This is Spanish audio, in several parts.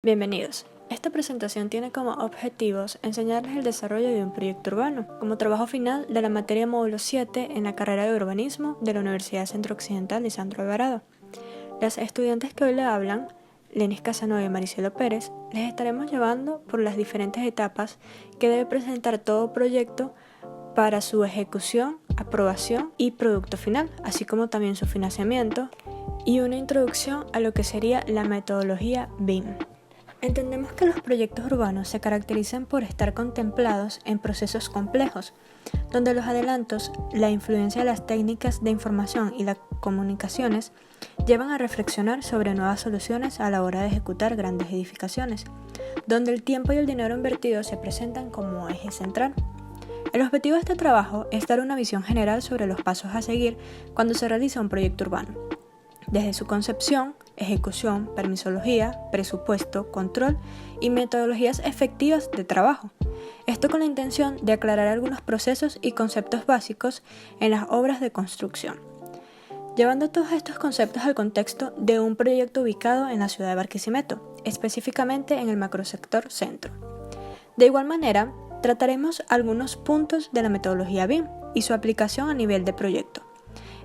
Bienvenidos. Esta presentación tiene como objetivos enseñarles el desarrollo de un proyecto urbano, como trabajo final de la materia módulo 7 en la carrera de urbanismo de la Universidad Centro Occidental de Sandro Alvarado. Las estudiantes que hoy le hablan, Lenis Casanova y Maricielo Pérez, les estaremos llevando por las diferentes etapas que debe presentar todo proyecto para su ejecución, aprobación y producto final, así como también su financiamiento y una introducción a lo que sería la metodología BIM. Entendemos que los proyectos urbanos se caracterizan por estar contemplados en procesos complejos, donde los adelantos, la influencia de las técnicas de información y las comunicaciones llevan a reflexionar sobre nuevas soluciones a la hora de ejecutar grandes edificaciones, donde el tiempo y el dinero invertido se presentan como eje central. El objetivo de este trabajo es dar una visión general sobre los pasos a seguir cuando se realiza un proyecto urbano, desde su concepción, ejecución, permisología, presupuesto, control y metodologías efectivas de trabajo. Esto con la intención de aclarar algunos procesos y conceptos básicos en las obras de construcción, llevando todos estos conceptos al contexto de un proyecto ubicado en la ciudad de Barquisimeto, específicamente en el macrosector centro. De igual manera, trataremos algunos puntos de la metodología BIM y su aplicación a nivel de proyecto.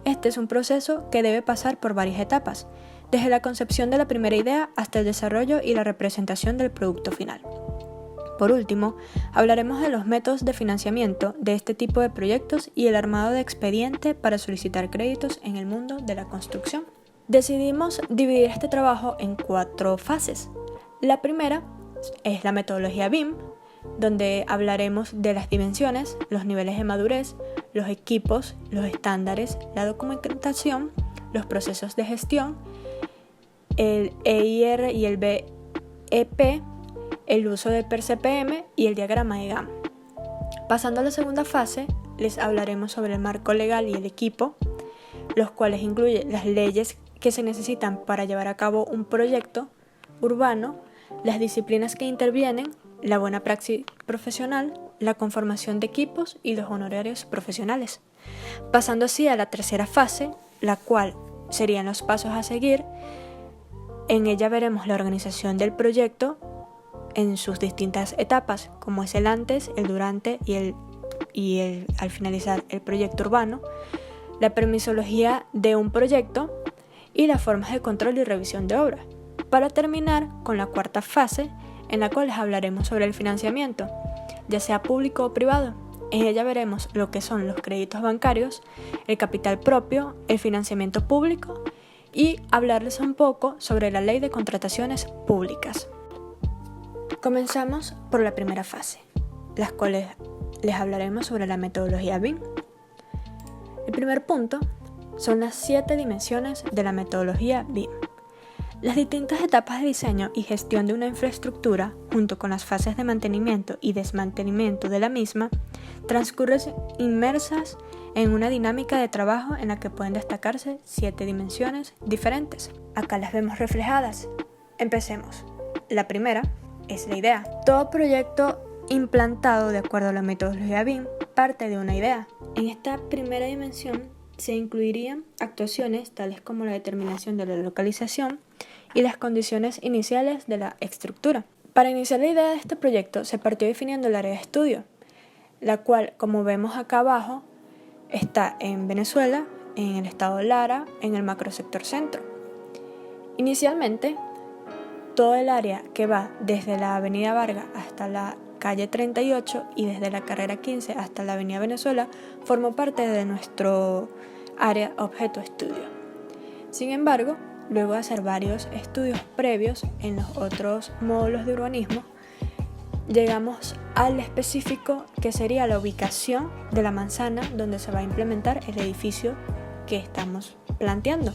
Este es un proceso que debe pasar por varias etapas, desde la concepción de la primera idea hasta el desarrollo y la representación del producto final. Por último, hablaremos de los métodos de financiamiento de este tipo de proyectos y el armado de expediente para solicitar créditos en el mundo de la construcción. Decidimos dividir este trabajo en 4 fases. La primera es la metodología BIM, donde hablaremos de las dimensiones, los niveles de madurez, los equipos, los estándares, la documentación, los procesos de gestión, el EIR y el BEP, el uso del PERCPM y el diagrama de Gantt. Pasando a la segunda fase, les hablaremos sobre el marco legal y el equipo, los cuales incluyen las leyes que se necesitan para llevar a cabo un proyecto urbano, las disciplinas que intervienen, la buena praxis profesional, la conformación de equipos y los honorarios profesionales. Pasando así a la tercera fase, la cual serían los pasos a seguir. En ella veremos la organización del proyecto en sus distintas etapas, como es el antes, el durante y el al finalizar el proyecto urbano, la permisología de un proyecto y las formas de control y revisión de obra. Para terminar con la cuarta fase, en la cual les hablaremos sobre el financiamiento, ya sea público o privado. En ella veremos lo que son los créditos bancarios, el capital propio, el financiamiento público y hablarles un poco sobre la ley de contrataciones públicas. Comenzamos por la primera fase, las cuales les hablaremos sobre la metodología BIM. El primer punto son las 7 dimensiones de la metodología BIM. Las distintas etapas de diseño y gestión de una infraestructura, junto con las fases de mantenimiento y desmantelamiento de la misma, transcurren inmersas en una dinámica de trabajo en la que pueden destacarse 7 dimensiones diferentes. Acá las vemos reflejadas. Empecemos. La primera es la idea. Todo proyecto implantado de acuerdo a la metodología BIM parte de una idea. En esta primera dimensión se incluirían actuaciones tales como la determinación de la localización y las condiciones iniciales de la estructura. Para iniciar la idea de este proyecto se partió definiendo el área de estudio, la cual, como vemos acá abajo, está en Venezuela, en el estado de Lara, en el macrosector centro. Inicialmente, todo el área que va desde la avenida Vargas hasta la calle 38 y desde la carrera 15 hasta la avenida Venezuela formó parte de nuestro área objeto estudio. Sin embargo, luego de hacer varios estudios previos en los otros módulos de urbanismo, llegamos al específico que sería la ubicación de la manzana donde se va a implementar el edificio que estamos planteando.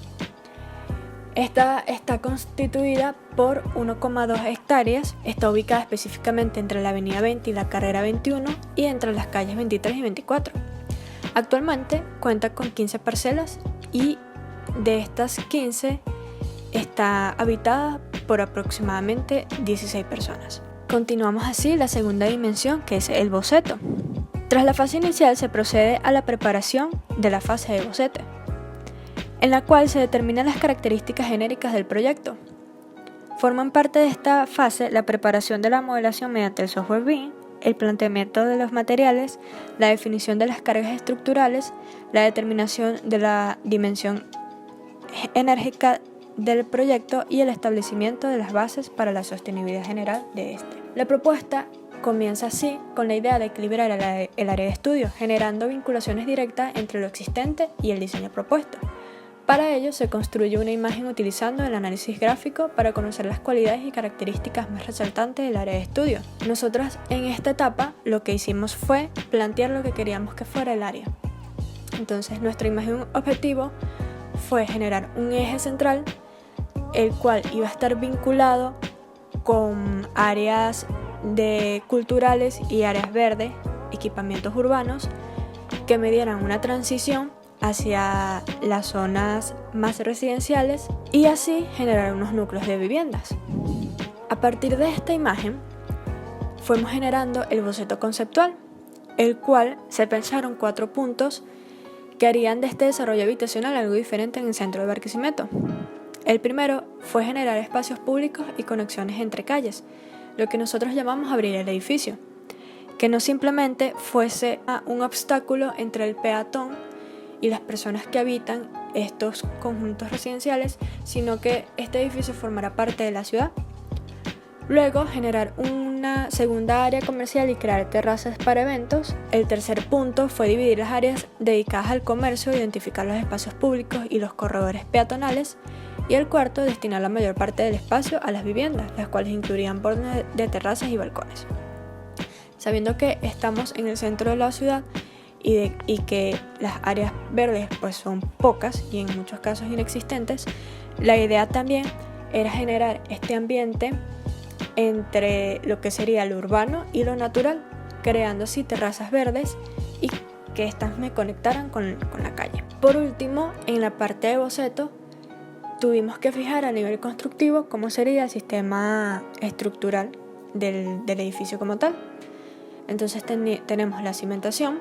Esta está constituida por 1,2 hectáreas, está ubicada específicamente entre la avenida 20 y la carrera 21 y entre las calles 23 y 24. Actualmente cuenta con 15 parcelas y de estas 15 está habitada por aproximadamente 16 personas. Continuamos así la segunda dimensión, que es el boceto. Tras la fase inicial se procede a la preparación de la fase de boceto, en la cual se determinan las características genéricas del proyecto. Forman parte de esta fase la preparación de la modelación mediante el software BIM, el planteamiento de los materiales, la definición de las cargas estructurales, la determinación de la dimensión enérgica del proyecto y el establecimiento de las bases para la sostenibilidad general de este. La propuesta comienza así con la idea de equilibrar el área de estudio, generando vinculaciones directas entre lo existente y el diseño propuesto. Para ello se construye una imagen utilizando el análisis gráfico para conocer las cualidades y características más resaltantes del área de estudio. Nosotros en esta etapa lo que hicimos fue plantear lo que queríamos que fuera el área. Entonces nuestra imagen objetivo fue generar un eje central, el cual iba a estar vinculado con áreas culturales y áreas verdes, equipamientos urbanos, que me dieran una transición hacia las zonas más residenciales y así generar unos núcleos de viviendas. A partir de esta imagen fuimos generando el boceto conceptual, el cual se pensaron 4 puntos que harían de este desarrollo habitacional algo diferente en el centro de Barquisimeto. El primero fue generar espacios públicos y conexiones entre calles, lo que nosotros llamamos abrir el edificio, que no simplemente fuese un obstáculo entre el peatón y las personas que habitan estos conjuntos residenciales, sino que este edificio formará parte de la ciudad. Luego, generar una segunda área comercial y crear terrazas para eventos. El tercer punto fue dividir las áreas dedicadas al comercio, identificar los espacios públicos y los corredores peatonales. Y el cuarto, destinar la mayor parte del espacio a las viviendas, las cuales incluirían bordes de terrazas y balcones. Sabiendo que estamos en el centro de la ciudad y que las áreas verdes pues son pocas y en muchos casos inexistentes, la idea también era generar este ambiente entre lo que sería lo urbano y lo natural, creando así terrazas verdes y que éstas me conectaran con la calle. Por último, en la parte de boceto, tuvimos que fijar a nivel constructivo cómo sería el sistema estructural del edificio como tal. Entonces tenemos la cimentación,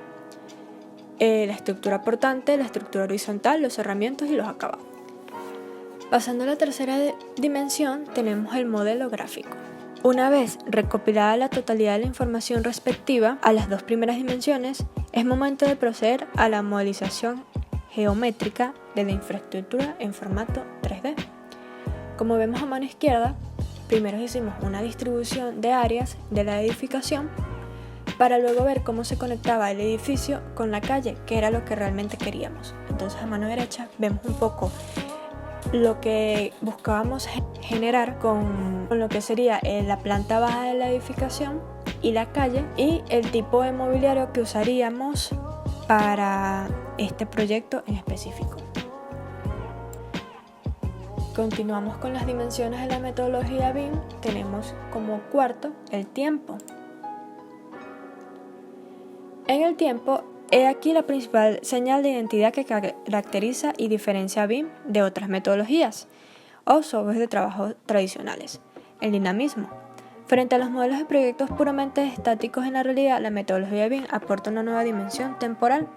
la estructura portante, la estructura horizontal, los cerramientos y los acabados. Pasando a la tercera dimensión, tenemos el modelo gráfico. Una vez recopilada la totalidad de la información respectiva a las 2 primeras dimensiones, es momento de proceder a la modelización geométrica de la infraestructura en formato 3D. Como vemos a mano izquierda, primero hicimos una distribución de áreas de la edificación para luego ver cómo se conectaba el edificio con la calle, que era lo que realmente queríamos. Entonces a mano derecha vemos un poco lo que buscábamos generar con lo que sería la planta baja de la edificación y la calle y el tipo de mobiliario que usaríamos para este proyecto en específico. Continuamos con las dimensiones de la metodología BIM. Tenemos como cuarto el tiempo. En el tiempo, he aquí la principal señal de identidad que caracteriza y diferencia a BIM de otras metodologías o softwares de trabajo tradicionales: el dinamismo. Frente a los modelos de proyectos puramente estáticos en la realidad, la metodología BIM aporta una nueva dimensión temporal.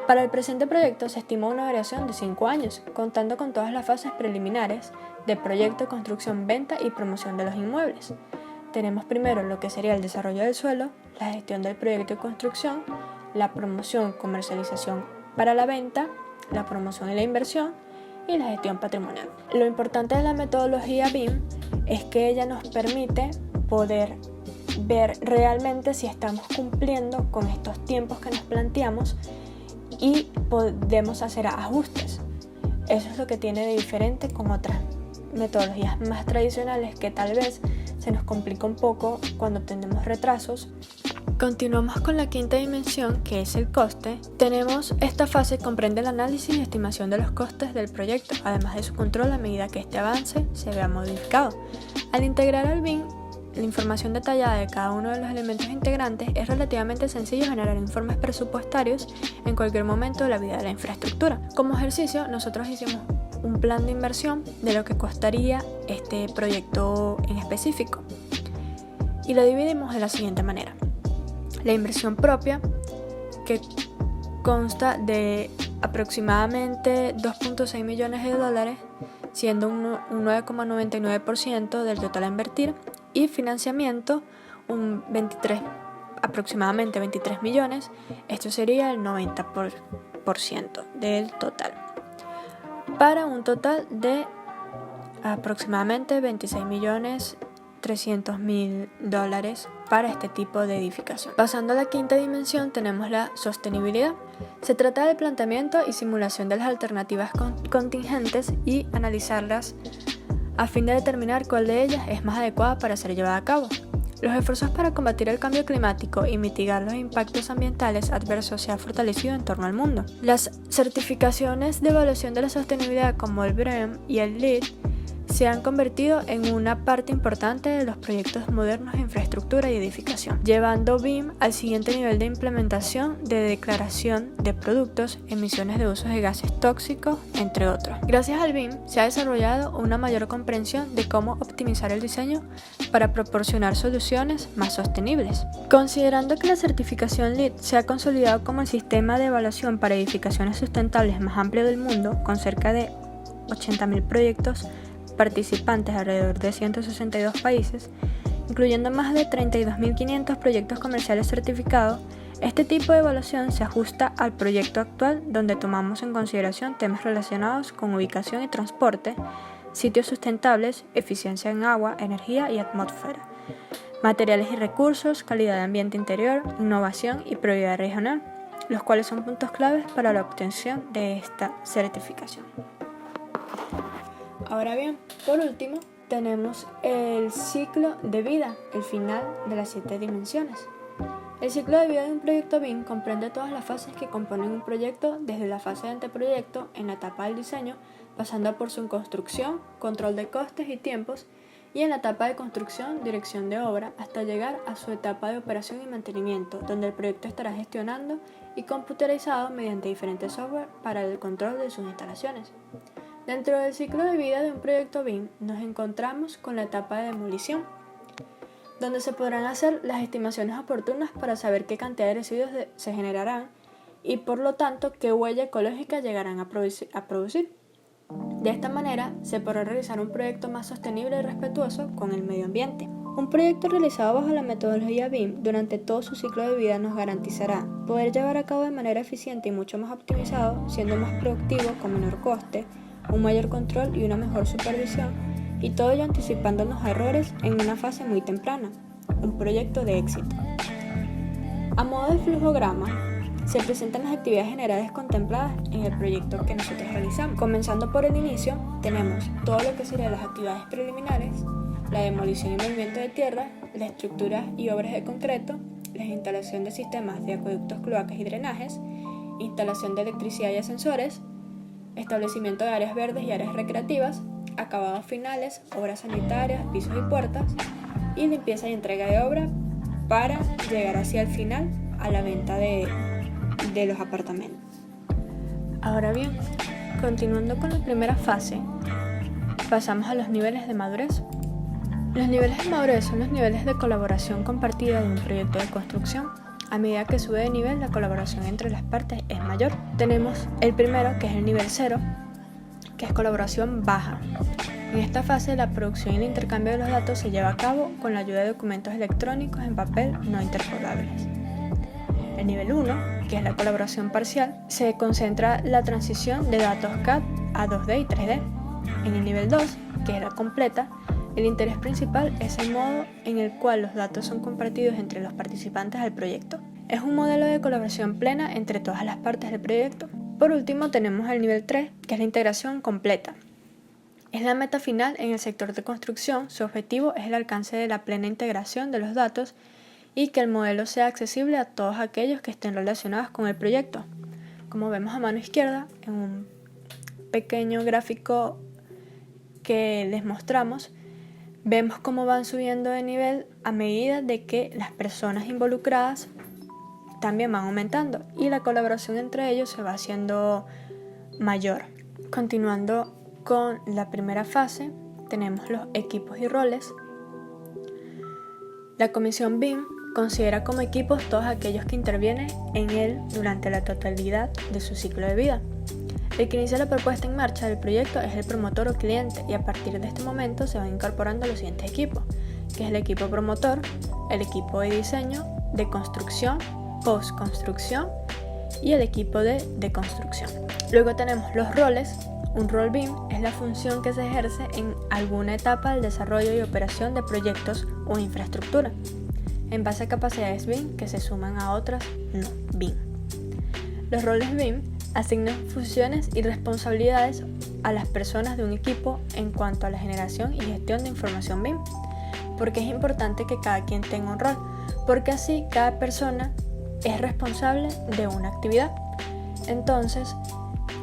Para el presente proyecto se estima una duración de 5 años, contando con todas las fases preliminares de proyecto, construcción, venta y promoción de los inmuebles. Tenemos primero lo que sería el desarrollo del suelo, la gestión del proyecto de construcción, la promoción, comercialización para la venta, la promoción y la inversión y la gestión patrimonial. Lo importante de la metodología BIM es que ella nos permite poder ver realmente si estamos cumpliendo con estos tiempos que nos planteamos y podemos hacer ajustes. Eso es lo que tiene de diferente con otras metodologías más tradicionales que tal vez se nos complica un poco cuando tenemos retrasos. Continuamos con la quinta dimensión, que es el coste. Esta fase comprende el análisis y estimación de los costes del proyecto, además de su control a medida que este avance se vea modificado. Al integrar al BIM la información detallada de cada uno de los elementos integrantes, es relativamente sencillo generar informes presupuestarios en cualquier momento de la vida de la infraestructura. Como ejercicio, nosotros hicimos un plan de inversión de lo que costaría este proyecto en específico y lo dividimos de la siguiente manera. La inversión propia, que consta de aproximadamente $2.6 millones, siendo un 9,99% del total a invertir, y financiamiento aproximadamente 23 millones, esto sería el 90% del total, para un total de aproximadamente 26.300.000 para este tipo de edificación. Pasando a la quinta dimensión, tenemos la sostenibilidad. Se trata del planteamiento y simulación de las alternativas contingentes y analizarlas a fin de determinar cuál de ellas es más adecuada para ser llevada a cabo. Los esfuerzos para combatir el cambio climático y mitigar los impactos ambientales adversos se han fortalecido en torno al mundo. Las certificaciones de evaluación de la sostenibilidad como el BREEAM y el LEED se han convertido en una parte importante de los proyectos modernos de infraestructura y edificación, llevando BIM al siguiente nivel de implementación de declaración de productos, emisiones de usos de gases tóxicos, entre otros. Gracias al BIM se ha desarrollado una mayor comprensión de cómo optimizar el diseño para proporcionar soluciones más sostenibles. Considerando que la certificación LEED se ha consolidado como el sistema de evaluación para edificaciones sustentables más amplio del mundo, con cerca de 80.000 proyectos participantes alrededor de 162 países, incluyendo más de 32.500 proyectos comerciales certificados, este tipo de evaluación se ajusta al proyecto actual, donde tomamos en consideración temas relacionados con ubicación y transporte, sitios sustentables, eficiencia en agua, energía y atmósfera, materiales y recursos, calidad de ambiente interior, innovación y prioridad regional, los cuales son puntos claves para la obtención de esta certificación. Ahora bien, por último, tenemos el ciclo de vida, el final de las 7 dimensiones. El ciclo de vida de un proyecto BIM comprende todas las fases que componen un proyecto, desde la fase de anteproyecto, en la etapa del diseño, pasando por su construcción, control de costes y tiempos, y en la etapa de construcción, dirección de obra, hasta llegar a su etapa de operación y mantenimiento, donde el proyecto estará gestionando y computerizado mediante diferentes software para el control de sus instalaciones. Dentro del ciclo de vida de un proyecto BIM nos encontramos con la etapa de demolición, donde se podrán hacer las estimaciones oportunas para saber qué cantidad de residuos se generarán y por lo tanto qué huella ecológica llegarán a producir. De esta manera se podrá realizar un proyecto más sostenible y respetuoso con el medio ambiente. Un proyecto realizado bajo la metodología BIM durante todo su ciclo de vida nos garantizará poder llevar a cabo de manera eficiente y mucho más optimizado, siendo más productivo con menor coste, un mayor control y una mejor supervisión, y todo ello anticipándonos a errores en una fase muy temprana, un proyecto de éxito. A modo de flujograma, se presentan las actividades generales contempladas en el proyecto que nosotros realizamos. Comenzando por el inicio, tenemos todo lo que serían las actividades preliminares, la demolición y movimiento de tierra, la estructura y obras de concreto, la instalación de sistemas de acueductos, cloacas y drenajes, instalación de electricidad y ascensores, establecimiento de áreas verdes y áreas recreativas, acabados finales, obras sanitarias, pisos y puertas, y limpieza y entrega de obra para llegar hacia el final a la venta de los apartamentos. Ahora bien, continuando con la primera fase, pasamos a los niveles de madurez. Los niveles de madurez son los niveles de colaboración compartida de un proyecto de construcción. A medida que sube de nivel, la colaboración entre las partes es mayor. Tenemos el primero, que es el nivel 0, que es colaboración baja. En esta fase, la producción y el intercambio de los datos se lleva a cabo con la ayuda de documentos electrónicos en papel no interpolables. El nivel 1, que es la colaboración parcial, se concentra la transición de datos CAD a 2D y 3D. En el nivel 2, que es la completa, el interés principal es el modo en el cual los datos son compartidos entre los participantes del proyecto. Es un modelo de colaboración plena entre todas las partes del proyecto. Por último, tenemos el nivel 3, que es la integración completa. Es la meta final en el sector de construcción. Su objetivo es el alcance de la plena integración de los datos y que el modelo sea accesible a todos aquellos que estén relacionados con el proyecto. Como vemos a mano izquierda, en un pequeño gráfico que les mostramos, vemos cómo van subiendo de nivel a medida de que las personas involucradas también van aumentando y la colaboración entre ellos se va haciendo mayor. Continuando con la primera fase, tenemos los equipos y roles. La comisión BIM considera como equipos todos aquellos que intervienen en él durante la totalidad de su ciclo de vida. El que inicia la propuesta en marcha del proyecto es el promotor o cliente y a partir de este momento se van incorporando los siguientes equipos, que es el equipo promotor, el equipo de diseño, de construcción, postconstrucción y el equipo de deconstrucción. Luego tenemos los roles. Un rol BIM es la función que se ejerce en alguna etapa del desarrollo y operación de proyectos o infraestructura, en base a capacidades BIM que se suman a otras no BIM. Los roles BIM asignan funciones y responsabilidades a las personas de un equipo en cuanto a la generación y gestión de información BIM, porque es importante que cada quien tenga un rol, porque así cada persona es responsable de una actividad. Entonces,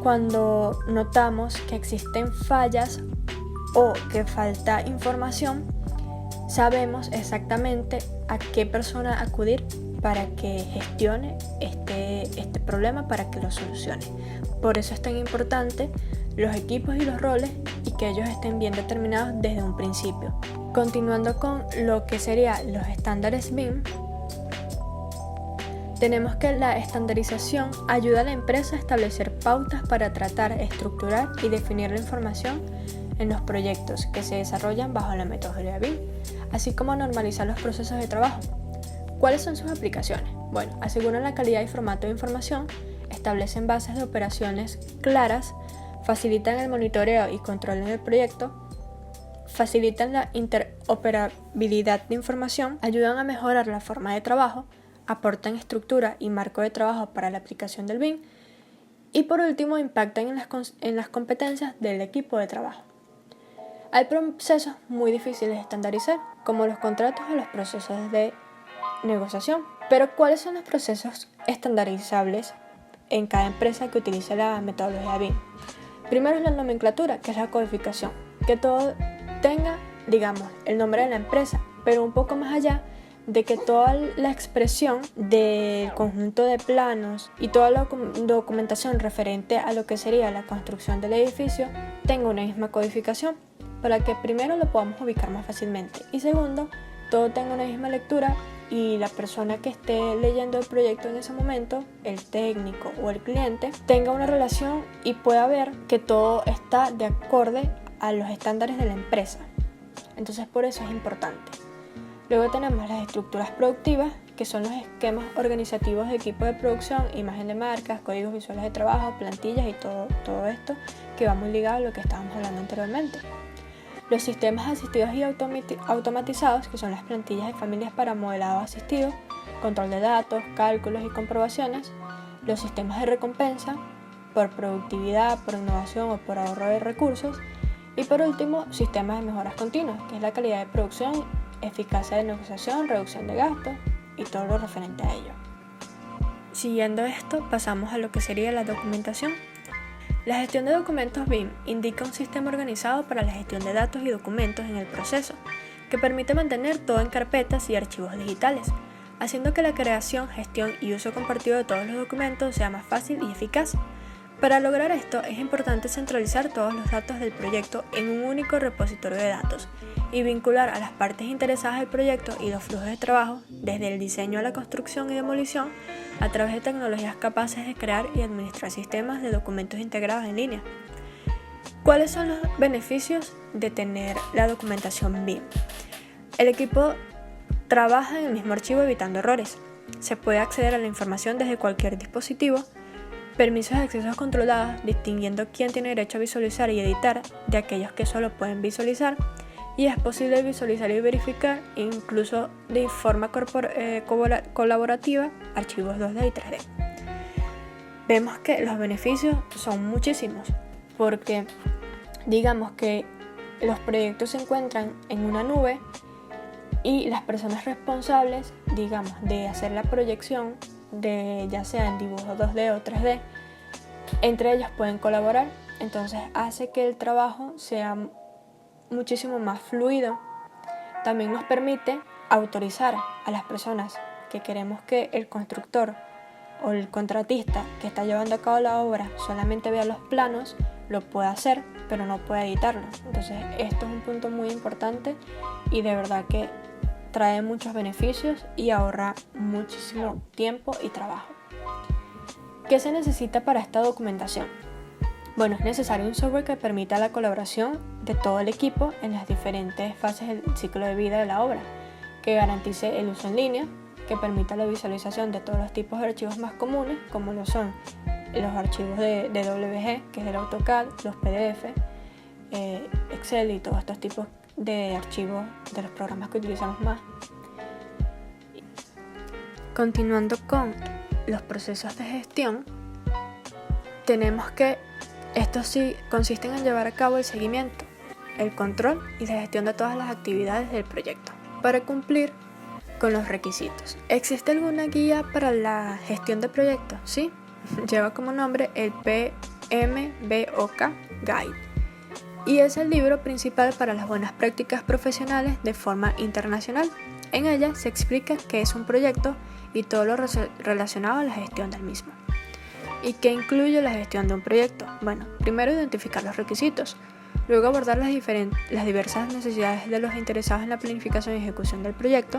cuando notamos que existen fallas o que falta información, sabemos exactamente a qué persona acudir para que gestione este problema, para que lo solucione. Por eso es tan importante los equipos y los roles y que ellos estén bien determinados desde un principio. Continuando con lo que serían los estándares BIM, tenemos que la estandarización ayuda a la empresa a establecer pautas para tratar, estructurar y definir la información en los proyectos que se desarrollan bajo la metodología BIM, así como normalizar los procesos de trabajo. ¿Cuáles son sus aplicaciones? Bueno, aseguran la calidad y formato de información, establecen bases de operaciones claras, facilitan el monitoreo y control en el proyecto, facilitan la interoperabilidad de información, ayudan a mejorar la forma de trabajo, aportan estructura y marco de trabajo para la aplicación del BIM y por último impactan en las competencias del equipo de trabajo. Hay procesos muy difíciles de estandarizar, como los contratos o los procesos de negociación. Pero ¿cuáles son los procesos estandarizables en cada empresa que utilice la metodología BIM? Primero es la nomenclatura, que es la codificación, que todo tenga, digamos, el nombre de la empresa, pero un poco más allá de que toda la expresión del conjunto de planos y toda la documentación referente a lo que sería la construcción del edificio tenga una misma codificación, para que primero lo podamos ubicar más fácilmente y segundo, todo tenga una misma lectura y la persona que esté leyendo el proyecto en ese momento, el técnico o el cliente, tenga una relación y pueda ver que todo está de acorde a los estándares de la empresa. Entonces por eso es importante. Luego tenemos las estructuras productivas, que son los esquemas organizativos de equipo de producción, imagen de marcas, códigos visuales de trabajo, plantillas y todo esto que va muy ligado a lo que estábamos hablando anteriormente. Los sistemas asistidos y automatizados, que son las plantillas de familias para modelado asistido, control de datos, cálculos y comprobaciones. Los sistemas de recompensa por productividad, por innovación o por ahorro de recursos. Y por último, sistemas de mejoras continuas, que es la calidad de producción, eficacia de negociación, reducción de gastos y todo lo referente a ello. Siguiendo esto, pasamos a lo que sería la documentación. La gestión de documentos BIM indica un sistema organizado para la gestión de datos y documentos en el proceso, que permite mantener todo en carpetas y archivos digitales, haciendo que la creación, gestión y uso compartido de todos los documentos sea más fácil y eficaz. Para lograr esto es importante centralizar todos los datos del proyecto en un único repositorio de datos y vincular a las partes interesadas del proyecto y los flujos de trabajo, desde el diseño a la construcción y demolición, a través de tecnologías capaces de crear y administrar sistemas de documentos integrados en línea. ¿Cuáles son los beneficios de tener la documentación BIM? El equipo trabaja en el mismo archivo evitando errores. Se puede acceder a la información desde cualquier dispositivo. Permisos de acceso controlados, distinguiendo quién tiene derecho a visualizar y editar de aquellos que solo pueden visualizar. Y es posible visualizar y verificar, incluso de forma colaborativa, archivos 2D y 3D. Vemos que los beneficios son muchísimos, porque digamos que los proyectos se encuentran en una nube y las personas responsables, digamos, de hacer la proyección, de ya sea en dibujo 2D o 3D, entre ellos pueden colaborar, entonces hace que el trabajo sea muchísimo más fluido. También nos permite autorizar a las personas que queremos que el constructor o el contratista que está llevando a cabo la obra solamente vea los planos, lo puede hacer, pero no puede editarlo. Entonces esto es un punto muy importante y de verdad que trae muchos beneficios y ahorra muchísimo tiempo y trabajo. ¿Qué se necesita para esta documentación? Bueno, es necesario un software que permita la colaboración de todo el equipo en las diferentes fases del ciclo de vida de la obra, que garantice el uso en línea, que permita la visualización de todos los tipos de archivos más comunes, como lo son los archivos de DWG, que es el AutoCAD, los PDF, Excel y todos estos tipos de archivos de los programas que utilizamos más. Continuando con los procesos de gestión, tenemos que estos sí consisten en llevar a cabo el seguimiento, el control y la gestión de todas las actividades del proyecto para cumplir con los requisitos. ¿Existe alguna guía para la gestión de proyectos? Sí, lleva como nombre el PMBOK Guide y es el libro principal para las buenas prácticas profesionales de forma internacional. En ella se explica qué es un proyecto y todo lo relacionado a la gestión del mismo. ¿Y qué incluye la gestión de un proyecto? Bueno, primero identificar los requisitos, luego abordar las diversas necesidades de los interesados en la planificación y ejecución del proyecto,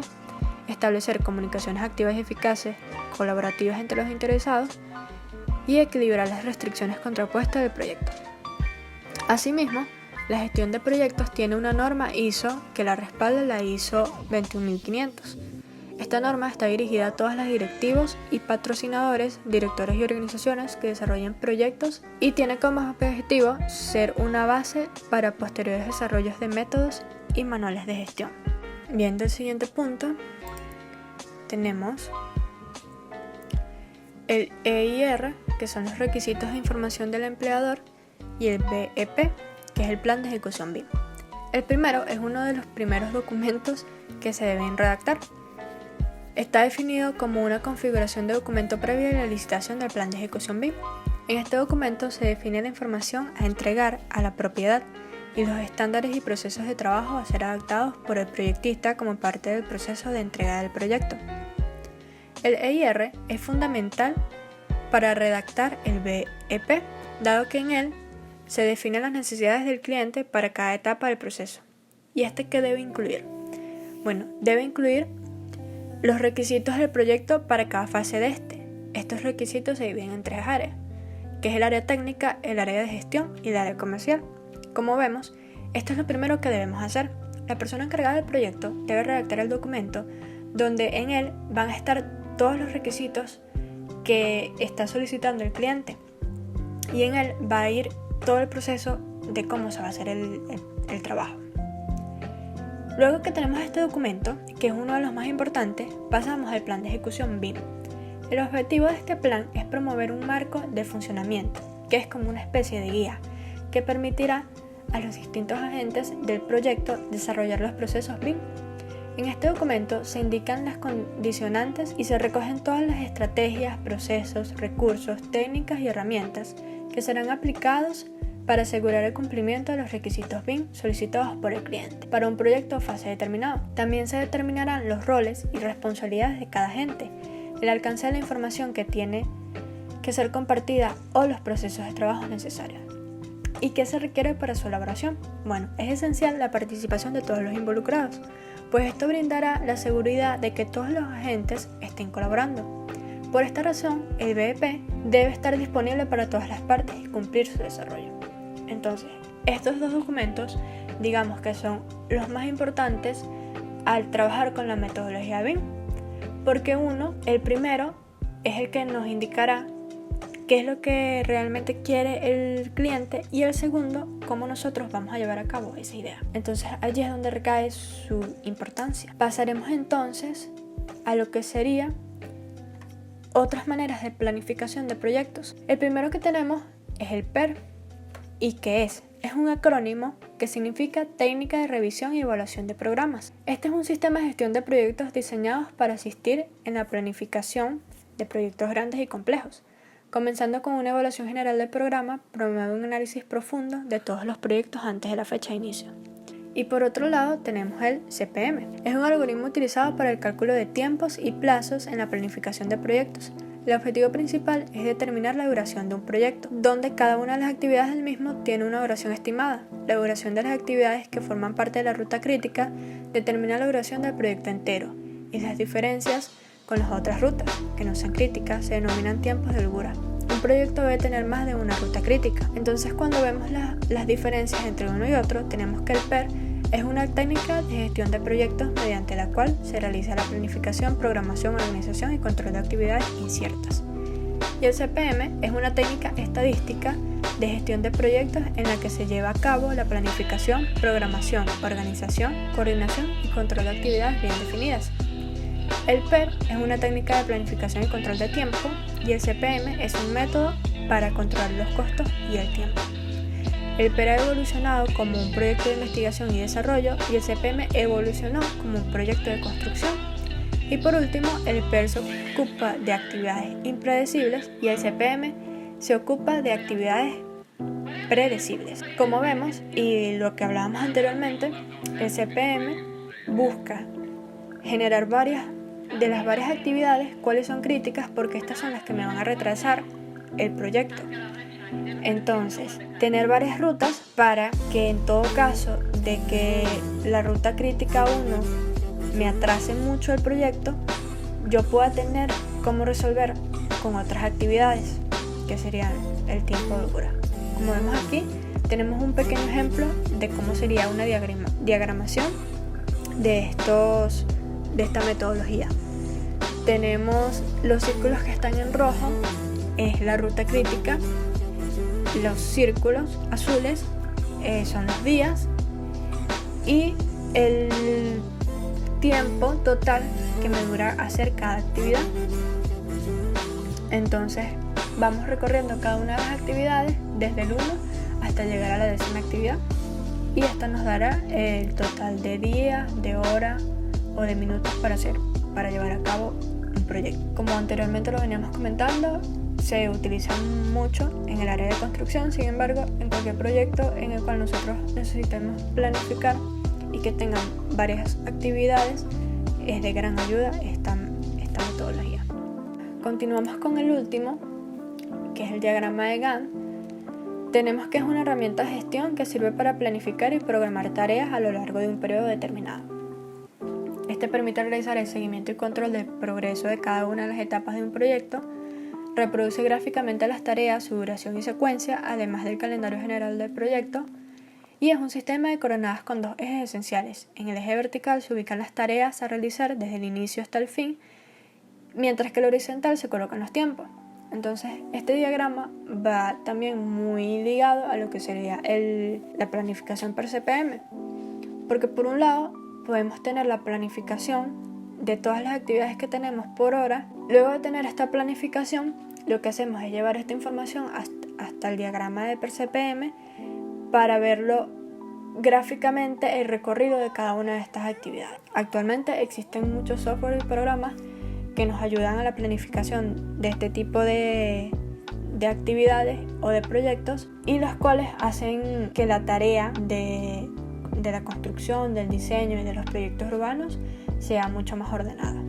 establecer comunicaciones activas y eficaces, colaborativas entre los interesados y equilibrar las restricciones contrapuestas del proyecto. Asimismo, la gestión de proyectos tiene una norma ISO que la respalda, la ISO 21500. Esta norma está dirigida a todas las directivos y patrocinadores, directores y organizaciones que desarrollen proyectos y tiene como objetivo ser una base para posteriores desarrollos de métodos y manuales de gestión. Viendo el siguiente punto, tenemos el EIR, que son los requisitos de información del empleador, y el BEP, que es el plan de ejecución BIM. El primero es uno de los primeros documentos que se deben redactar. Está definido como una configuración de documento previa a la licitación del plan de ejecución BIM. En este documento se define la información a entregar a la propiedad y los estándares y procesos de trabajo a ser adaptados por el proyectista como parte del proceso de entrega del proyecto. El EIR es fundamental para redactar el BEP, dado que en él se definen las necesidades del cliente para cada etapa del proceso. ¿Y qué debe incluir? Bueno, debe incluir los requisitos del proyecto para cada fase de este. Estos requisitos se dividen en 3 áreas, que es el área técnica, el área de gestión y el área comercial. Como vemos, esto es lo primero que debemos hacer. La persona encargada del proyecto debe redactar el documento donde en él van a estar todos los requisitos que está solicitando el cliente y en él va a ir todo el proceso de cómo se va a hacer el trabajo. Luego que tenemos este documento, que es uno de los más importantes, pasamos al plan de ejecución BIM. El objetivo de este plan es promover un marco de funcionamiento, que es como una especie de guía, que permitirá a los distintos agentes del proyecto desarrollar los procesos BIM. En este documento se indican las condicionantes y se recogen todas las estrategias, procesos, recursos, técnicas y herramientas que serán aplicados para asegurar el cumplimiento de los requisitos BIM solicitados por el cliente para un proyecto o fase determinado. También se determinarán los roles y responsabilidades de cada agente, el alcance de la información que tiene que ser compartida o los procesos de trabajo necesarios. ¿Y qué se requiere para su elaboración? Bueno, es esencial la participación de todos los involucrados, pues esto brindará la seguridad de que todos los agentes estén colaborando. Por esta razón, el BEP debe estar disponible para todas las partes y cumplir su desarrollo. Entonces, estos 2 documentos, digamos que son los más importantes al trabajar con la metodología BIM, porque el primero, es el que nos indicará qué es lo que realmente quiere el cliente y el segundo, cómo nosotros vamos a llevar a cabo esa idea. Entonces, allí es donde recae su importancia. Pasaremos entonces a lo que sería otras maneras de planificación de proyectos. El primero que tenemos es el PER. ¿Y qué es? Es un acrónimo que significa Técnica de Revisión y Evaluación de Programas. Este es un sistema de gestión de proyectos diseñados para asistir en la planificación de proyectos grandes y complejos. Comenzando con una evaluación general del programa, promueve un análisis profundo de todos los proyectos antes de la fecha de inicio. Y por otro lado tenemos el CPM. Es un algoritmo utilizado para el cálculo de tiempos y plazos en la planificación de proyectos. El objetivo principal es determinar la duración de un proyecto, donde cada una de las actividades del mismo tiene una duración estimada. La duración de las actividades que forman parte de la ruta crítica determina la duración del proyecto entero, y las diferencias con las otras rutas, que no sean críticas, se denominan tiempos de holgura. un proyecto debe tener más de una ruta crítica. Entonces, cuando vemos las diferencias entre uno y otro, tenemos que el PER es una técnica de gestión de proyectos mediante la cual se realiza la planificación, programación, organización y control de actividades inciertas. Y el CPM es una técnica estadística de gestión de proyectos en la que se lleva a cabo la planificación, programación, organización, coordinación y control de actividades bien definidas. El PER es una técnica de planificación y control de tiempo y el CPM es un método para controlar los costos y el tiempo. El PER ha evolucionado como un proyecto de investigación y desarrollo y el CPM evolucionó como un proyecto de construcción. Y por último, el PER se ocupa de actividades impredecibles y el CPM se ocupa de actividades predecibles. Como vemos, y lo que hablábamos anteriormente, el CPM busca generar de las varias actividades cuáles son críticas porque estas son las que me van a retrasar el proyecto. Entonces, tener varias rutas para que en todo caso de que la ruta crítica 1 me atrase mucho el proyecto, yo pueda tener cómo resolver con otras actividades, que serían el tiempo de dura. Como vemos aquí, tenemos un pequeño ejemplo de cómo sería una diagramación de esta metodología. Tenemos los círculos que están en rojo, es la ruta crítica. Los círculos azules son los días y el tiempo total que me dura hacer cada actividad. Entonces vamos recorriendo cada una de las actividades desde el 1 hasta llegar a la 10ª actividad y esta nos dará el total de días, de horas o de minutos para llevar a cabo un proyecto. Como anteriormente lo veníamos comentando, se utiliza mucho en el área de construcción. Sin embargo, en cualquier proyecto en el cual nosotros necesitemos planificar y que tengan varias actividades, es de gran ayuda esta metodología. Continuamos con el último, que es el diagrama de Gantt. Tenemos que es una herramienta de gestión que sirve para planificar y programar tareas a lo largo de un periodo determinado. Este permite realizar el seguimiento y control del progreso de cada una de las etapas de un proyecto. Reproduce gráficamente las tareas, su duración y secuencia, además del calendario general del proyecto, y es un sistema de coordenadas con dos ejes esenciales. En el eje vertical se ubican las tareas a realizar desde el inicio hasta el fin, mientras que el horizontal se colocan los tiempos. Entonces, este diagrama va también muy ligado a lo que sería la planificación per CPM, porque por un lado podemos tener la planificación de todas las actividades que tenemos por hora. Luego de tener esta planificación, lo que hacemos es llevar esta información hasta el diagrama de per CPM para verlo gráficamente el recorrido de cada una de estas actividades. Actualmente existen muchos software y programas que nos ayudan a la planificación de este tipo de actividades o de proyectos y los cuales hacen que la tarea de la construcción, del diseño y de los proyectos urbanos sea mucho más ordenada.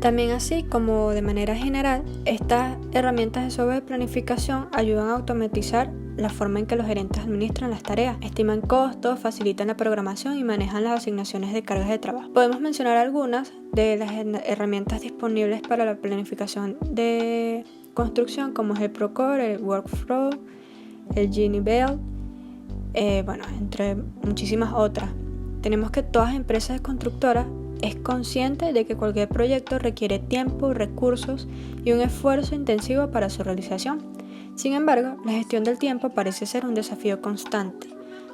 También así como de manera general, estas herramientas de software de planificación ayudan a automatizar la forma en que los gerentes administran las tareas, estiman costos, facilitan la programación y manejan las asignaciones de cargas de trabajo. Podemos mencionar algunas de las herramientas disponibles para la planificación de construcción, como es el Procore, el Workflow, el Genie-Bell, entre muchísimas otras. Tenemos que todas las empresas constructoras es consciente de que cualquier proyecto requiere tiempo, recursos y un esfuerzo intensivo para su realización. Sin embargo, la gestión del tiempo parece ser un desafío constante.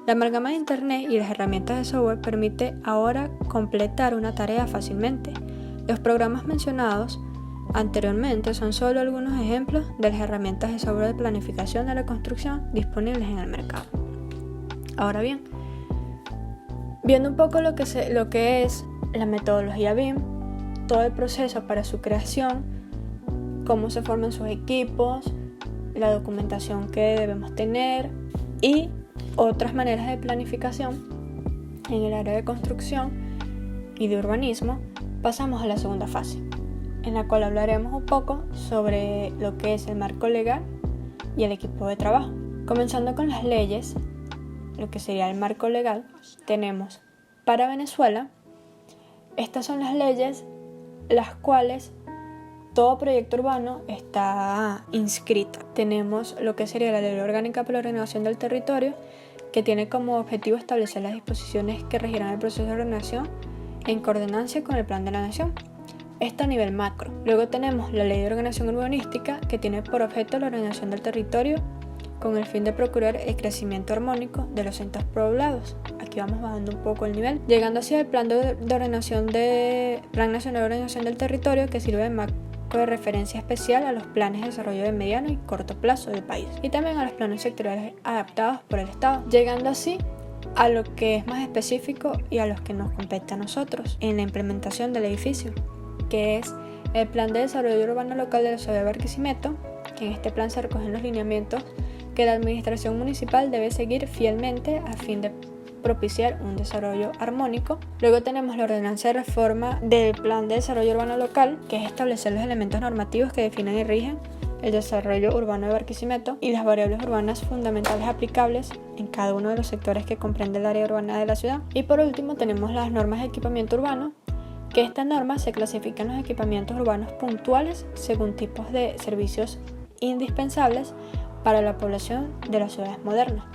La amalgama de Internet y las herramientas de software permite ahora completar una tarea fácilmente. Los programas mencionados anteriormente son solo algunos ejemplos de las herramientas de software de planificación de la construcción disponibles en el mercado. Ahora bien, viendo un poco lo que es la metodología BIM, todo el proceso para su creación, cómo se forman sus equipos, la documentación que debemos tener y otras maneras de planificación en el área de construcción y de urbanismo, pasamos a la segunda fase, en la cual hablaremos un poco sobre lo que es el marco legal y el equipo de trabajo. Comenzando con las leyes, lo que sería el marco legal, tenemos para Venezuela, estas son las leyes las cuales todo proyecto urbano está inscrito. Tenemos lo que sería la Ley Orgánica para la Ordenación del Territorio, que tiene como objetivo establecer las disposiciones que regirán el proceso de ordenación en coordinancia con el Plan de la Nación. Esto a nivel macro. Luego tenemos la Ley de Ordenación Urbanística, que tiene por objeto la ordenación del territorio con el fin de procurar el crecimiento armónico de los centros poblados. Aquí vamos bajando un poco el nivel, llegando así al Plan Nacional de Ordenación del Territorio, que sirve de marco de referencia especial a los planes de desarrollo de mediano y corto plazo del país, y también a los planes sectoriales adaptados por el Estado, llegando así a lo que es más específico y a los que nos compete a nosotros en la implementación del edificio, que es el Plan de Desarrollo Urbano Local de la Ciudad de Barquisimeto, que en este plan se recogen los lineamientos que la administración municipal debe seguir fielmente a fin de propiciar un desarrollo armónico. Luego tenemos la ordenanza de reforma del Plan de Desarrollo Urbano Local, que es establecer los elementos normativos que definen y rigen el desarrollo urbano de Barquisimeto y las variables urbanas fundamentales aplicables en cada uno de los sectores que comprende el área urbana de la ciudad. Y por último tenemos las normas de equipamiento urbano, que estas normas se clasifican los equipamientos urbanos puntuales según tipos de servicios indispensables para la población de las ciudades modernas.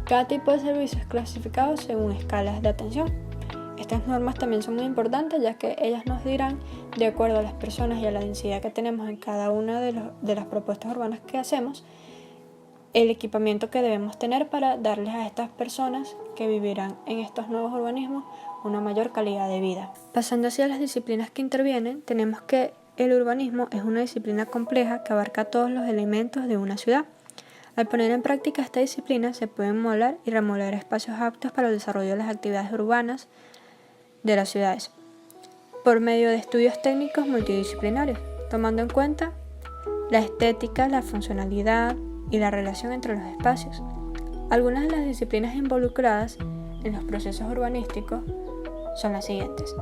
Cada tipo de servicio es clasificado según escalas de atención. Estas normas también son muy importantes, ya que ellas nos dirán, de acuerdo a las personas y a la densidad que tenemos en cada una de las propuestas urbanas que hacemos, el equipamiento que debemos tener para darles a estas personas que vivirán en estos nuevos urbanismos una mayor calidad de vida. Pasando hacia las disciplinas que intervienen, tenemos que el urbanismo es una disciplina compleja que abarca todos los elementos de una ciudad. Al poner en práctica esta disciplina se pueden modelar y remodelar espacios aptos para el desarrollo de las actividades urbanas de las ciudades, por medio de estudios técnicos multidisciplinarios, tomando en cuenta la estética, la funcionalidad y la relación entre los espacios. Algunas de las disciplinas involucradas en los procesos urbanísticos son las siguientes: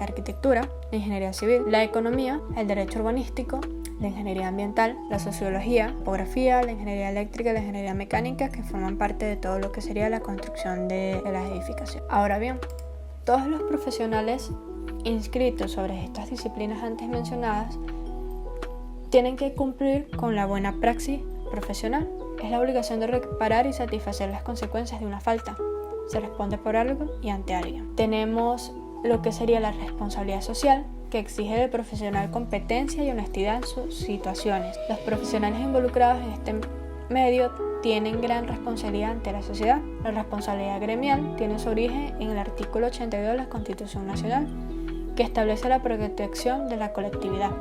la arquitectura, la ingeniería civil, la economía, el derecho urbanístico, la ingeniería ambiental, la sociología, la topografía, la ingeniería eléctrica y la ingeniería mecánica, que forman parte de todo lo que sería la construcción de las edificaciones. Ahora bien, todos los profesionales inscritos sobre estas disciplinas antes mencionadas tienen que cumplir con la buena praxis profesional. Es la obligación de reparar y satisfacer las consecuencias de una falta. Se responde por algo y ante alguien. Tenemos lo que sería la responsabilidad social, que exige del profesional competencia y honestidad en sus situaciones. Los profesionales involucrados en este medio tienen gran responsabilidad ante la sociedad. La responsabilidad gremial tiene su origen en el artículo 82 de la Constitución Nacional, que establece la protección de la colectividad.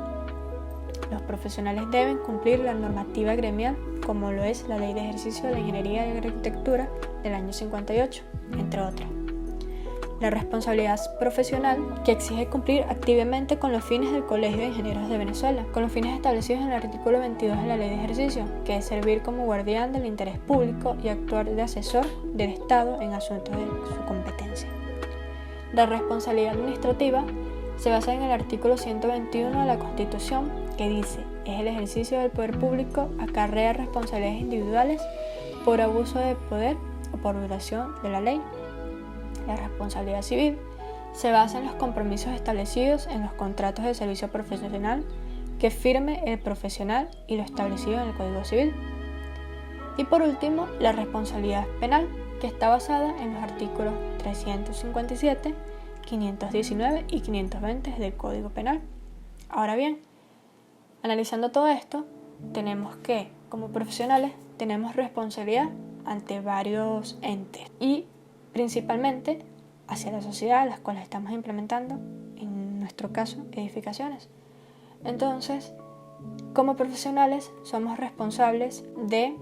Los profesionales deben cumplir la normativa gremial, como lo es la Ley de Ejercicio de la Ingeniería y Arquitectura del año 58, entre otras. La responsabilidad profesional, que exige cumplir activamente con los fines del Colegio de Ingenieros de Venezuela, con los fines establecidos en el artículo 22 de la Ley de Ejercicio, que es servir como guardián del interés público y actuar de asesor del Estado en asuntos de su competencia. La responsabilidad administrativa se basa en el artículo 121 de la Constitución, que dice: es el ejercicio del poder público, acarrea responsabilidades individuales por abuso de poder o por violación de la ley. La responsabilidad civil se basa en los compromisos establecidos en los contratos de servicio profesional que firme el profesional y lo establecido en el Código Civil. Y por último, la responsabilidad penal, que está basada en los artículos 357, 519 y 520 del Código Penal. Ahora bien, analizando todo esto, tenemos que, como profesionales, tenemos responsabilidad ante varios entes y principalmente hacia la sociedad a las cuales estamos implementando, en nuestro caso, edificaciones. Entonces, como profesionales somos responsables de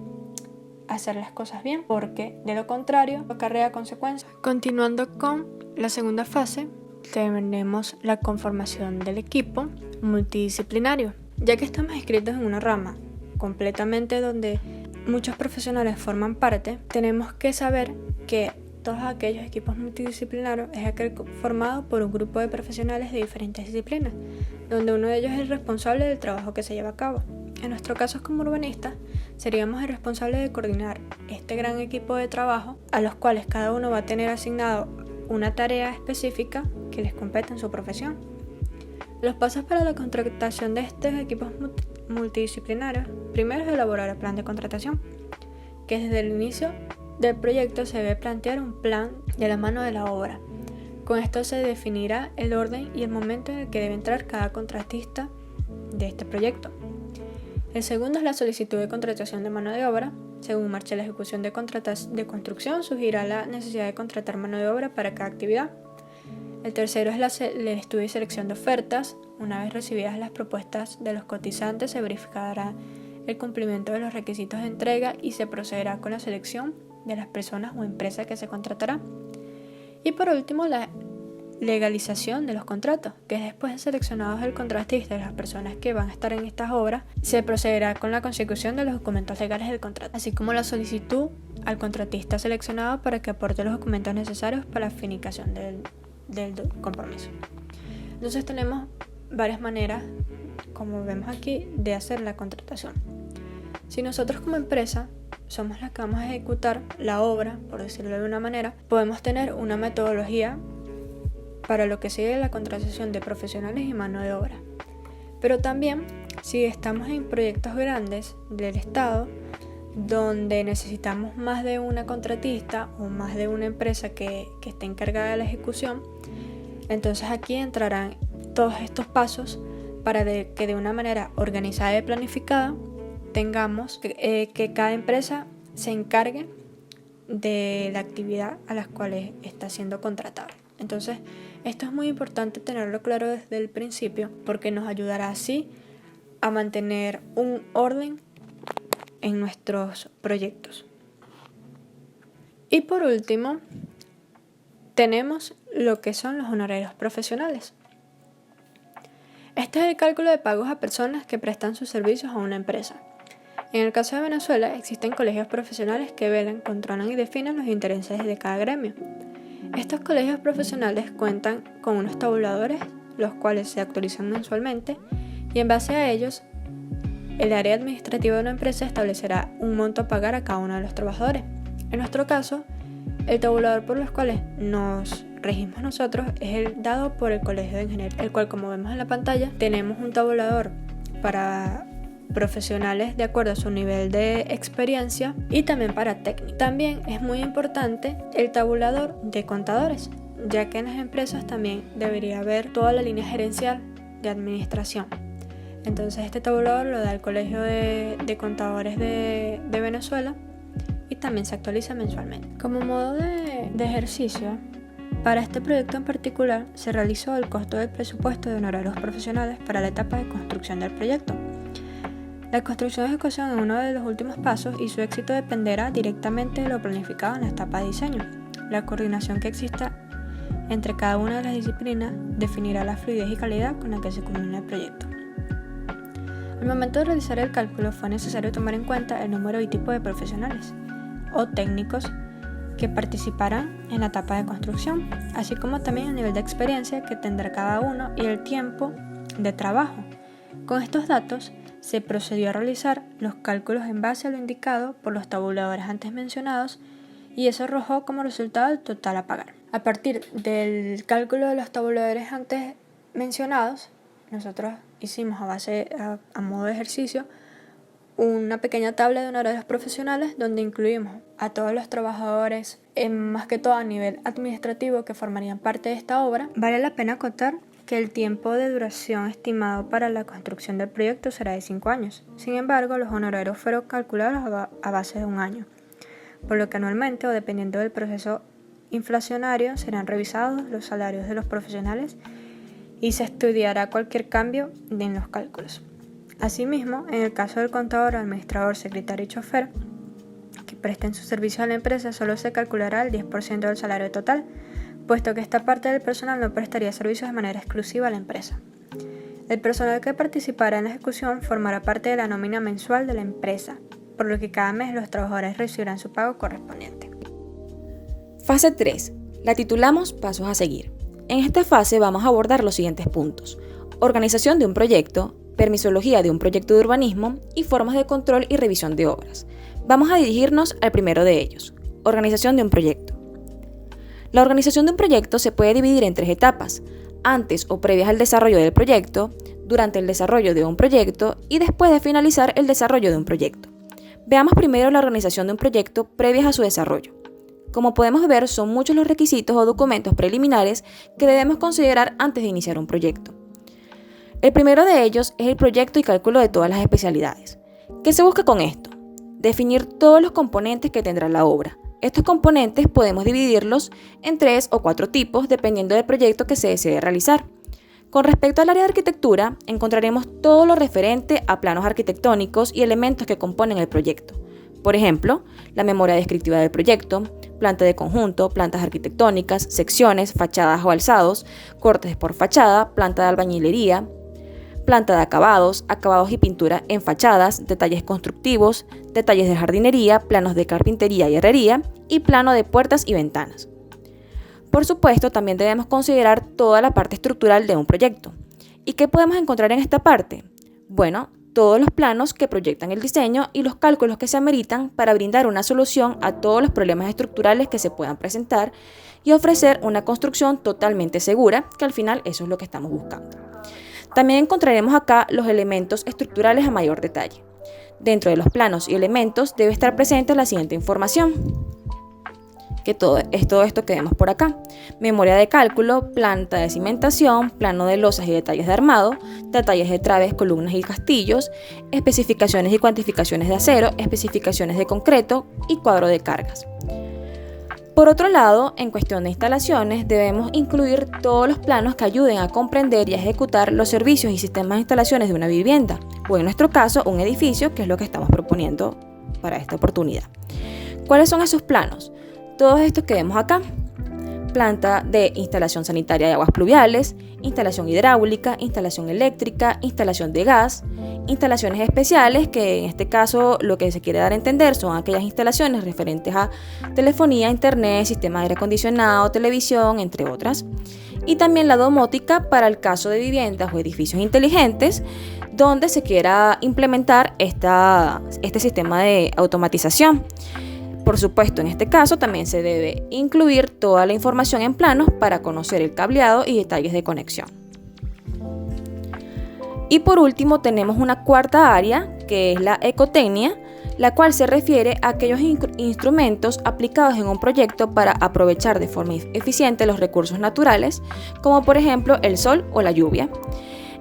hacer las cosas bien, porque de lo contrario acarrea consecuencias. Continuando con la segunda fase, tenemos la conformación del equipo multidisciplinario. Ya que estamos inscritos en una rama completamente donde muchos profesionales forman parte, tenemos que saber que todos aquellos equipos multidisciplinarios es aquel formado por un grupo de profesionales de diferentes disciplinas, donde uno de ellos es el responsable del trabajo que se lleva a cabo. En nuestro caso, como urbanistas, seríamos el responsable de coordinar este gran equipo de trabajo, a los cuales cada uno va a tener asignado una tarea específica que les compete en su profesión. Los pasos para la contratación de estos equipos multidisciplinarios: primero es elaborar el plan de contratación, que desde el inicio del proyecto se debe plantear un plan de la mano de la obra. Con esto se definirá el orden y el momento en el que debe entrar cada contratista de este proyecto. El segundo es la solicitud de contratación de mano de obra. Según marche la ejecución de construcción, surgirá la necesidad de contratar mano de obra para cada actividad. El tercero es el estudio y selección de ofertas. Una vez recibidas las propuestas de los cotizantes, se verificará el cumplimiento de los requisitos de entrega y se procederá con la selección de las personas o empresas que se contratará. Y por último, la legalización de los contratos, que después de seleccionados el contratista y las personas que van a estar en estas obras, se procederá con la consecución de los documentos legales del contrato, así como la solicitud al contratista seleccionado para que aporte los documentos necesarios para la finicación del compromiso. Entonces tenemos varias maneras, como vemos aquí, de hacer la contratación. Si nosotros como empresa somos las que vamos a ejecutar la obra, por decirlo de una manera, podemos tener una metodología para lo que sigue la contratación de profesionales y mano de obra. Pero también, si estamos en proyectos grandes del Estado, donde necesitamos más de una contratista o más de una empresa que esté encargada de la ejecución, entonces aquí entrarán todos estos pasos para que de una manera organizada y planificada tengamos que cada empresa se encargue de la actividad a las cuales está siendo contratada. Entonces, esto es muy importante tenerlo claro desde el principio, porque nos ayudará así a mantener un orden en nuestros proyectos. Y por último, tenemos lo que son los honorarios profesionales. Este es el cálculo de pagos a personas que prestan sus servicios a una empresa. En el caso de Venezuela, existen colegios profesionales que velan, controlan y definen los intereses de cada gremio. Estos colegios profesionales cuentan con unos tabuladores, los cuales se actualizan mensualmente, y en base a ellos, el área administrativa de una empresa establecerá un monto a pagar a cada uno de los trabajadores. En nuestro caso, el tabulador por los cuales nos regimos nosotros es el dado por el Colegio de Ingenieros, el cual, como vemos en la pantalla, tenemos un tabulador para profesionales de acuerdo a su nivel de experiencia y también para técnicos. También es muy importante el tabulador de contadores, ya que en las empresas también debería haber toda la línea gerencial de administración. Entonces este tabulador lo da el Colegio de Contadores de Venezuela y también se actualiza mensualmente. Como modo de ejercicio, para este proyecto en particular se realizó el costo del presupuesto de honorarios profesionales para la etapa de construcción del proyecto. La construcción y ejecución es uno de los últimos pasos y su éxito dependerá directamente de lo planificado en la etapa de diseño. La coordinación que exista entre cada una de las disciplinas definirá la fluidez y calidad con la que se culmina el proyecto. Al momento de realizar el cálculo fue necesario tomar en cuenta el número y tipo de profesionales o técnicos que participarán en la etapa de construcción, así como también el nivel de experiencia que tendrá cada uno y el tiempo de trabajo. Con estos datos se procedió a realizar los cálculos en base a lo indicado por los tabuladores antes mencionados y eso arrojó como resultado el total a pagar. A partir del cálculo de los tabuladores antes mencionados, nosotros hicimos a modo de ejercicio una pequeña tabla de honorarios profesionales donde incluimos a todos los trabajadores, más que todo a nivel administrativo, que formarían parte de esta obra. Vale la pena acotar que el tiempo de duración estimado para la construcción del proyecto será de 5 años. Sin embargo, los honorarios fueron calculados a base de 1 año, por lo que anualmente o dependiendo del proceso inflacionario serán revisados los salarios de los profesionales y se estudiará cualquier cambio en los cálculos. Asimismo, en el caso del contador, administrador, secretario y chofer que presten sus servicios a la empresa, solo se calculará el 10% del salario total, puesto que esta parte del personal no prestaría servicios de manera exclusiva a la empresa. El personal que participará en la ejecución formará parte de la nómina mensual de la empresa, por lo que cada mes los trabajadores recibirán su pago correspondiente. Fase 3. La titulamos Pasos a seguir. En esta fase vamos a abordar los siguientes puntos: organización de un proyecto, permisología de un proyecto de urbanismo y formas de control y revisión de obras. Vamos a dirigirnos al primero de ellos: organización de un proyecto. La organización de un proyecto se puede dividir en 3 etapas: antes o previas al desarrollo del proyecto, durante el desarrollo de un proyecto y después de finalizar el desarrollo de un proyecto. Veamos primero la organización de un proyecto previas a su desarrollo. Como podemos ver, son muchos los requisitos o documentos preliminares que debemos considerar antes de iniciar un proyecto. El primero de ellos es el proyecto y cálculo de todas las especialidades. ¿Qué se busca con esto? Definir todos los componentes que tendrá la obra. Estos componentes podemos dividirlos en 3 o 4 tipos dependiendo del proyecto que se desee realizar. Con respecto al área de arquitectura, encontraremos todo lo referente a planos arquitectónicos y elementos que componen el proyecto. Por ejemplo, la memoria descriptiva del proyecto, planta de conjunto, plantas arquitectónicas, secciones, fachadas o alzados, cortes por fachada, planta de albañilería, planta de acabados, acabados y pintura en fachadas, detalles constructivos, detalles de jardinería, planos de carpintería y herrería y plano de puertas y ventanas. Por supuesto, también debemos considerar toda la parte estructural de un proyecto. ¿Y qué podemos encontrar en esta parte? Bueno, todos los planos que proyectan el diseño y los cálculos que se ameritan para brindar una solución a todos los problemas estructurales que se puedan presentar y ofrecer una construcción totalmente segura, que al final eso es lo que estamos buscando. También encontraremos acá los elementos estructurales a mayor detalle. Dentro de los planos y elementos debe estar presente la siguiente información, que todo esto que vemos por acá: memoria de cálculo, planta de cimentación, plano de losas y detalles de armado, detalles de traves, columnas y castillos, especificaciones y cuantificaciones de acero, especificaciones de concreto y cuadro de cargas. Por otro lado, en cuestión de instalaciones, debemos incluir todos los planos que ayuden a comprender y a ejecutar los servicios y sistemas de instalaciones de una vivienda, o en nuestro caso, un edificio, que es lo que estamos proponiendo para esta oportunidad. ¿Cuáles son esos planos? Todos estos que vemos acá: planta de instalación sanitaria de aguas pluviales, instalación hidráulica, instalación eléctrica, instalación de gas, instalaciones especiales, que en este caso lo que se quiere dar a entender son aquellas instalaciones referentes a telefonía, internet, sistema de aire acondicionado, televisión, entre otras. Y también la domótica para el caso de viviendas o edificios inteligentes, donde se quiera implementar este sistema de automatización. Por supuesto, en este caso también se debe incluir toda la información en planos para conocer el cableado y detalles de conexión. Y por último tenemos una cuarta área, que es la ecotecnia, la cual se refiere a aquellos instrumentos aplicados en un proyecto para aprovechar de forma eficiente los recursos naturales, como por ejemplo el sol o la lluvia.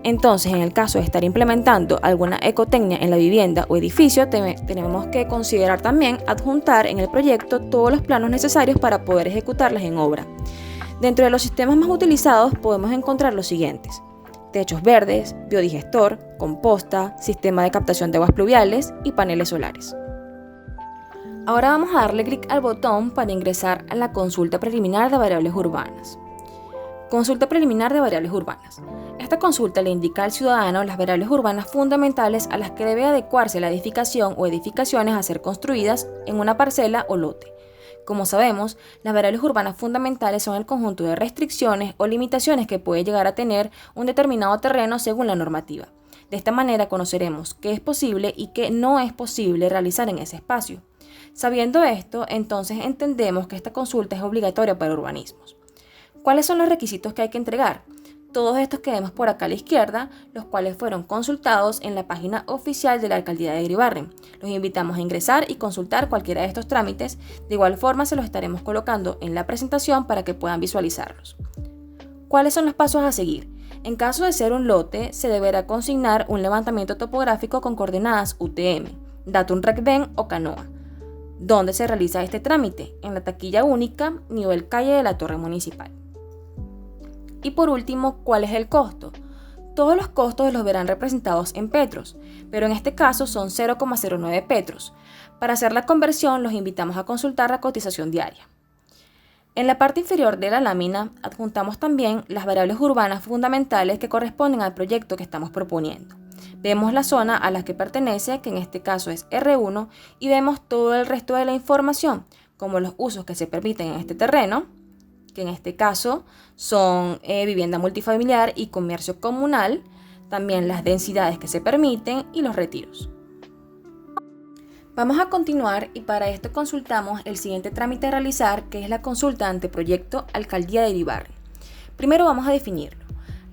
Entonces, en el caso de estar implementando alguna ecotecnia en la vivienda o edificio, tenemos que considerar también adjuntar en el proyecto todos los planos necesarios para poder ejecutarlas en obra. Dentro de los sistemas más utilizados podemos encontrar los siguientes: techos verdes, biodigestor, composta, sistema de captación de aguas pluviales y paneles solares. Ahora vamos a darle clic al botón para ingresar a la consulta preliminar de variables urbanas. Consulta preliminar de variables urbanas. Esta consulta le indica al ciudadano las variables urbanas fundamentales a las que debe adecuarse la edificación o edificaciones a ser construidas en una parcela o lote. Como sabemos, las variables urbanas fundamentales son el conjunto de restricciones o limitaciones que puede llegar a tener un determinado terreno según la normativa. De esta manera conoceremos qué es posible y qué no es posible realizar en ese espacio. Sabiendo esto, entonces entendemos que esta consulta es obligatoria para urbanismos. ¿Cuáles son los requisitos que hay que entregar? Todos estos que vemos por acá a la izquierda, los cuales fueron consultados en la página oficial de la Alcaldía de Iribarren. Los invitamos a ingresar y consultar cualquiera de estos trámites. De igual forma se los estaremos colocando en la presentación para que puedan visualizarlos. ¿Cuáles son los pasos a seguir? En caso de ser un lote, se deberá consignar un levantamiento topográfico con coordenadas UTM, Datum Recben o Canoa. ¿Dónde se realiza este trámite? En la taquilla única, nivel calle de la Torre Municipal. Y por último, ¿cuál es el costo? Todos los costos los verán representados en petros, pero en este caso son 0,09 petros. Para hacer la conversión, los invitamos a consultar la cotización diaria. En la parte inferior de la lámina adjuntamos también las variables urbanas fundamentales que corresponden al proyecto que estamos proponiendo. Vemos la zona a la que pertenece, que en este caso es R1, y vemos todo el resto de la información, como los usos que se permiten en este terreno, que en este caso son vivienda multifamiliar y comercio comunal, también las densidades que se permiten y los retiros. Vamos a continuar y para esto consultamos el siguiente trámite a realizar, que es la consulta ante proyecto Alcaldía de Iribarren. Primero vamos a definirlo.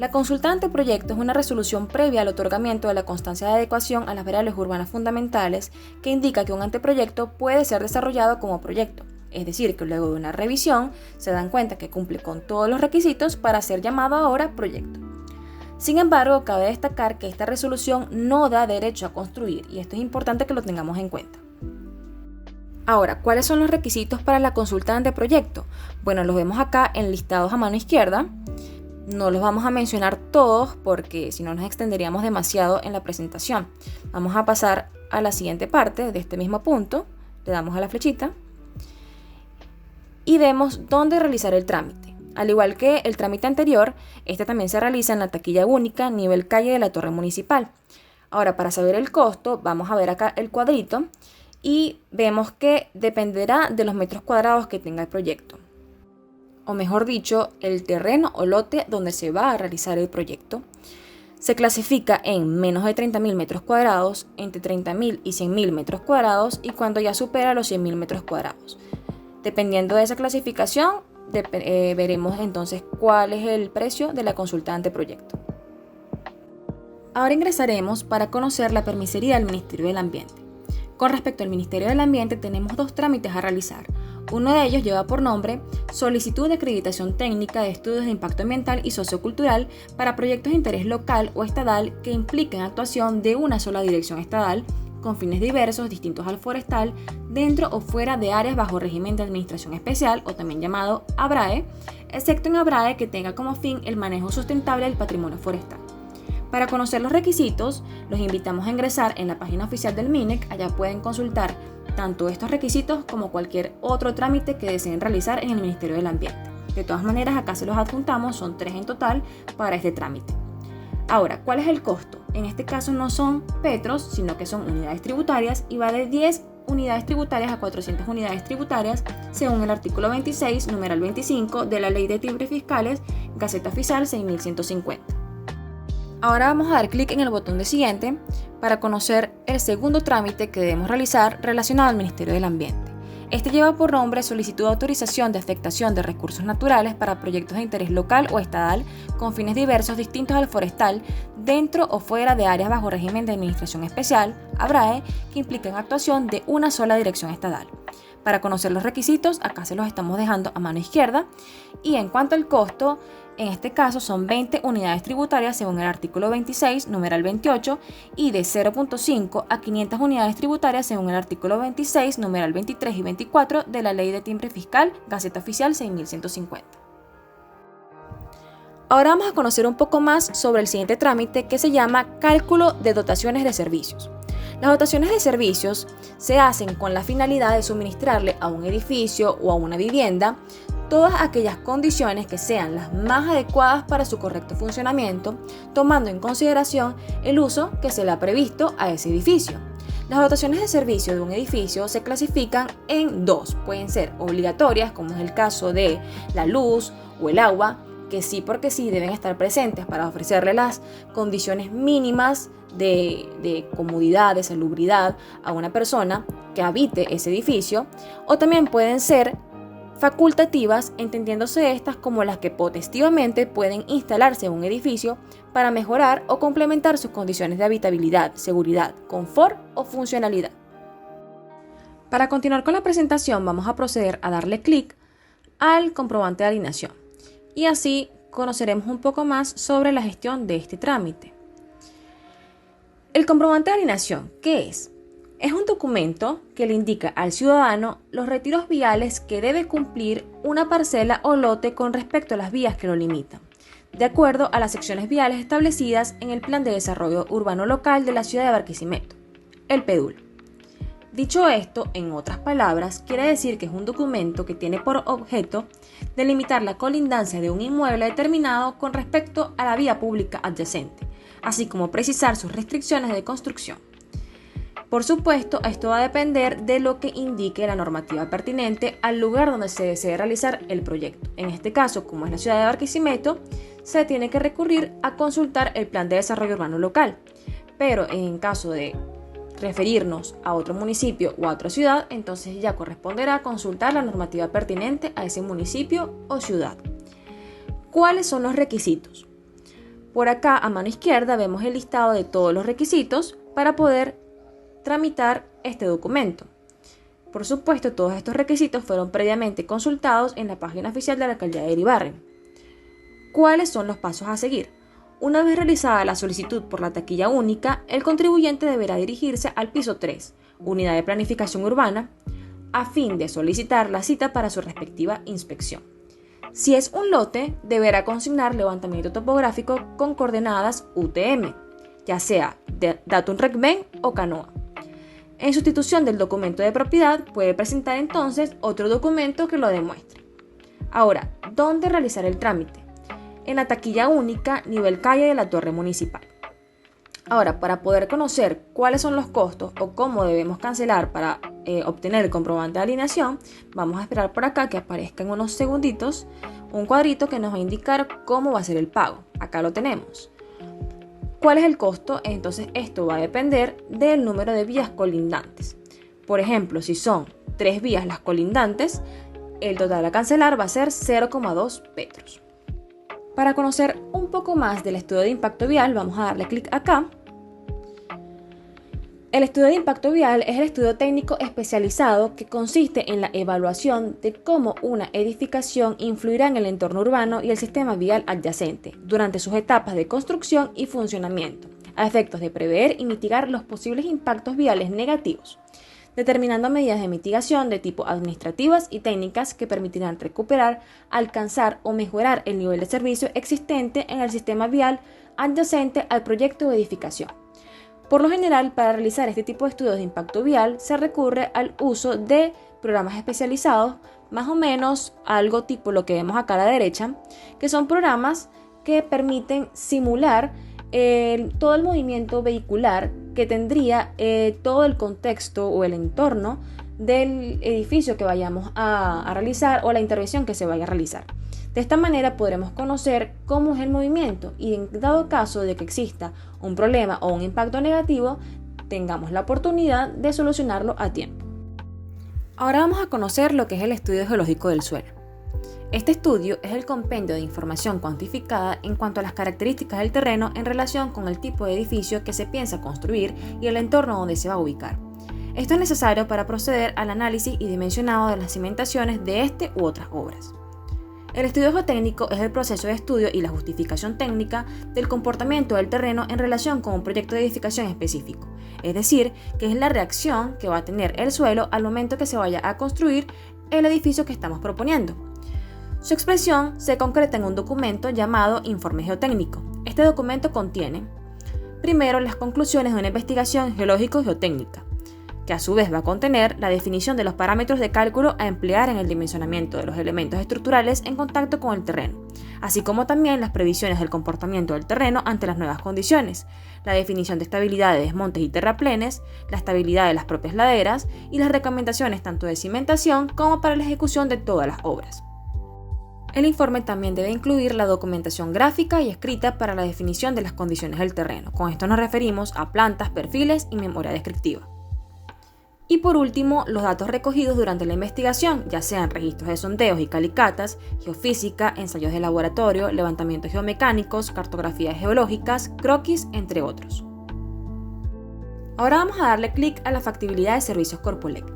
La consulta de anteproyecto es una resolución previa al otorgamiento de la constancia de adecuación a las variables urbanas fundamentales que indica que un anteproyecto puede ser desarrollado como proyecto. Es decir, que luego de una revisión se dan cuenta que cumple con todos los requisitos para ser llamado ahora proyecto. Sin embargo, cabe destacar que esta resolución no da derecho a construir y esto es importante que lo tengamos en cuenta. Ahora, ¿cuáles son los requisitos para la consulta de anteproyecto? Bueno, los vemos acá enlistados a mano izquierda. No los vamos a mencionar todos porque si no nos extenderíamos demasiado en la presentación. Vamos a pasar a la siguiente parte de este mismo punto. Le damos a la flechita y vemos dónde realizar el trámite. Al igual que el trámite anterior, este también se realiza en la taquilla única nivel calle de la Torre Municipal. Ahora, para saber el costo, vamos a ver acá el cuadrito y vemos que dependerá de los metros cuadrados que tenga el proyecto. O mejor dicho, el terreno o lote donde se va a realizar el proyecto. Se clasifica en menos de 30.000 metros cuadrados, entre 30.000 y 100.000 metros cuadrados y cuando ya supera los 100.000 metros cuadrados. Dependiendo de esa clasificación, veremos entonces cuál es el precio de la consulta de anteproyecto. Ahora ingresaremos para conocer la permisería del Ministerio del Ambiente. Con respecto al Ministerio del Ambiente tenemos dos trámites a realizar. Uno de ellos lleva por nombre Solicitud de Acreditación Técnica de Estudios de Impacto Ambiental y Sociocultural para proyectos de interés local o estadal que impliquen actuación de una sola dirección estadal con fines diversos distintos al forestal dentro o fuera de áreas bajo régimen de administración especial o también llamado ABRAE, excepto en ABRAE que tenga como fin el manejo sustentable del patrimonio forestal. Para conocer los requisitos, los invitamos a ingresar en la página oficial del MINEC. Allá pueden consultar tanto estos requisitos como cualquier otro trámite que deseen realizar en el Ministerio del Ambiente. De todas maneras, acá se los adjuntamos, son 3 en total para este trámite. Ahora, ¿cuál es el costo? En este caso no son petros, sino que son unidades tributarias y va de 10 unidades tributarias a 400 unidades tributarias según el artículo 26, numeral 25 de la Ley de Timbres Fiscales, Gaceta Oficial 6150. Ahora vamos a dar clic en el botón de siguiente para conocer el segundo trámite que debemos realizar relacionado al Ministerio del Ambiente. Este lleva por nombre Solicitud de Autorización de Afectación de Recursos Naturales para proyectos de interés local o estadal con fines diversos distintos al forestal dentro o fuera de áreas bajo régimen de administración especial, ABRAE, que implican actuación de una sola dirección estadal. Para conocer los requisitos, acá se los estamos dejando a mano izquierda. Y en cuanto al costo, en este caso son 20 unidades tributarias según el artículo 26, numeral 28, y de 0.5 a 500 unidades tributarias según el artículo 26, numeral 23 y 24 de la Ley de Timbre Fiscal, Gaceta Oficial 6150. Ahora vamos a conocer un poco más sobre el siguiente trámite que se llama Cálculo de Dotaciones de Servicios. Las dotaciones de servicios se hacen con la finalidad de suministrarle a un edificio o a una vivienda todas aquellas condiciones que sean las más adecuadas para su correcto funcionamiento, tomando en consideración el uso que se le ha previsto a ese edificio. Las dotaciones de servicio de un edificio se clasifican en dos. Pueden ser obligatorias, como es el caso de la luz o el agua, que sí porque sí deben estar presentes para ofrecerle las condiciones mínimas de comodidad, de salubridad a una persona que habite ese edificio, o también pueden ser facultativas, entendiéndose estas como las que potestivamente pueden instalarse en un edificio para mejorar o complementar sus condiciones de habitabilidad, seguridad, confort o funcionalidad. Para continuar con la presentación vamos a proceder a darle clic al comprobante de alineación y así conoceremos un poco más sobre la gestión de este trámite. El comprobante de alineación, ¿qué es? Es un documento que le indica al ciudadano los retiros viales que debe cumplir una parcela o lote con respecto a las vías que lo limitan, de acuerdo a las secciones viales establecidas en el Plan de Desarrollo Urbano Local de la ciudad de Barquisimeto, el PEDUL. Dicho esto, en otras palabras, quiere decir que es un documento que tiene por objeto delimitar la colindancia de un inmueble determinado con respecto a la vía pública adyacente, así como precisar sus restricciones de construcción. Por supuesto, esto va a depender de lo que indique la normativa pertinente al lugar donde se desee realizar el proyecto. En este caso, como es la ciudad de Barquisimeto, se tiene que recurrir a consultar el Plan de Desarrollo Urbano Local. Pero en caso de referirnos a otro municipio o a otra ciudad, entonces ya corresponderá consultar la normativa pertinente a ese municipio o ciudad. ¿Cuáles son los requisitos? Por acá a mano izquierda vemos el listado de todos los requisitos para poder tramitar este documento. Por supuesto, todos estos requisitos fueron previamente consultados en la página oficial de la Alcaldía de Iribarren. ¿Cuáles son los pasos a seguir? Una vez realizada la solicitud por la taquilla única, el contribuyente deberá dirigirse al piso 3, Unidad de Planificación Urbana, a fin de solicitar la cita para su respectiva inspección. Si es un lote, deberá consignar levantamiento topográfico con coordenadas UTM, ya sea de Datum Regmen o Canoa. En sustitución del documento de propiedad, puede presentar entonces otro documento que lo demuestre. Ahora, ¿dónde realizar el trámite? En la taquilla única, nivel calle de la torre municipal. Ahora, para poder conocer cuáles son los costos o cómo debemos cancelar para obtener el comprobante de alineación, vamos a esperar por acá que aparezca en unos segunditos un cuadrito que nos va a indicar cómo va a ser el pago. Acá lo tenemos. ¿Cuál es el costo? Entonces esto va a depender del número de vías colindantes. Por ejemplo, si son 3 vías las colindantes, el total a cancelar va a ser 0,2 petros. Para conocer un poco más del estudio de impacto vial, vamos a darle clic acá. El estudio de impacto vial es el estudio técnico especializado que consiste en la evaluación de cómo una edificación influirá en el entorno urbano y el sistema vial adyacente durante sus etapas de construcción y funcionamiento, a efectos de prever y mitigar los posibles impactos viales negativos, determinando medidas de mitigación de tipo administrativas y técnicas que permitirán recuperar, alcanzar o mejorar el nivel de servicio existente en el sistema vial adyacente al proyecto de edificación. Por lo general, para realizar este tipo de estudios de impacto vial se recurre al uso de programas especializados, más o menos algo tipo lo que vemos acá a la derecha, que son programas que permiten simular todo el movimiento vehicular que tendría todo el contexto o el entorno del edificio que vayamos a realizar o la intervención que se vaya a realizar. De esta manera podremos conocer cómo es el movimiento y en dado caso de que exista un problema o un impacto negativo, tengamos la oportunidad de solucionarlo a tiempo. Ahora vamos a conocer lo que es el estudio geológico del suelo. Este estudio es el compendio de información cuantificada en cuanto a las características del terreno en relación con el tipo de edificio que se piensa construir y el entorno donde se va a ubicar. Esto es necesario para proceder al análisis y dimensionado de las cimentaciones de este u otras obras. El estudio geotécnico es el proceso de estudio y la justificación técnica del comportamiento del terreno en relación con un proyecto de edificación específico, es decir, que es la reacción que va a tener el suelo al momento que se vaya a construir el edificio que estamos proponiendo. Su expresión se concreta en un documento llamado Informe Geotécnico. Este documento contiene, primero, las conclusiones de una investigación geológico-geotécnica, que a su vez va a contener la definición de los parámetros de cálculo a emplear en el dimensionamiento de los elementos estructurales en contacto con el terreno, así como también las previsiones del comportamiento del terreno ante las nuevas condiciones, la definición de estabilidad de desmontes y terraplenes, la estabilidad de las propias laderas y las recomendaciones tanto de cimentación como para la ejecución de todas las obras. El informe también debe incluir la documentación gráfica y escrita para la definición de las condiciones del terreno. Con esto nos referimos a plantas, perfiles y memoria descriptiva. Y por último, los datos recogidos durante la investigación, ya sean registros de sondeos y calicatas, geofísica, ensayos de laboratorio, levantamientos geomecánicos, cartografías geológicas, croquis, entre otros. Ahora vamos a darle clic a la factibilidad de servicios Corpolec.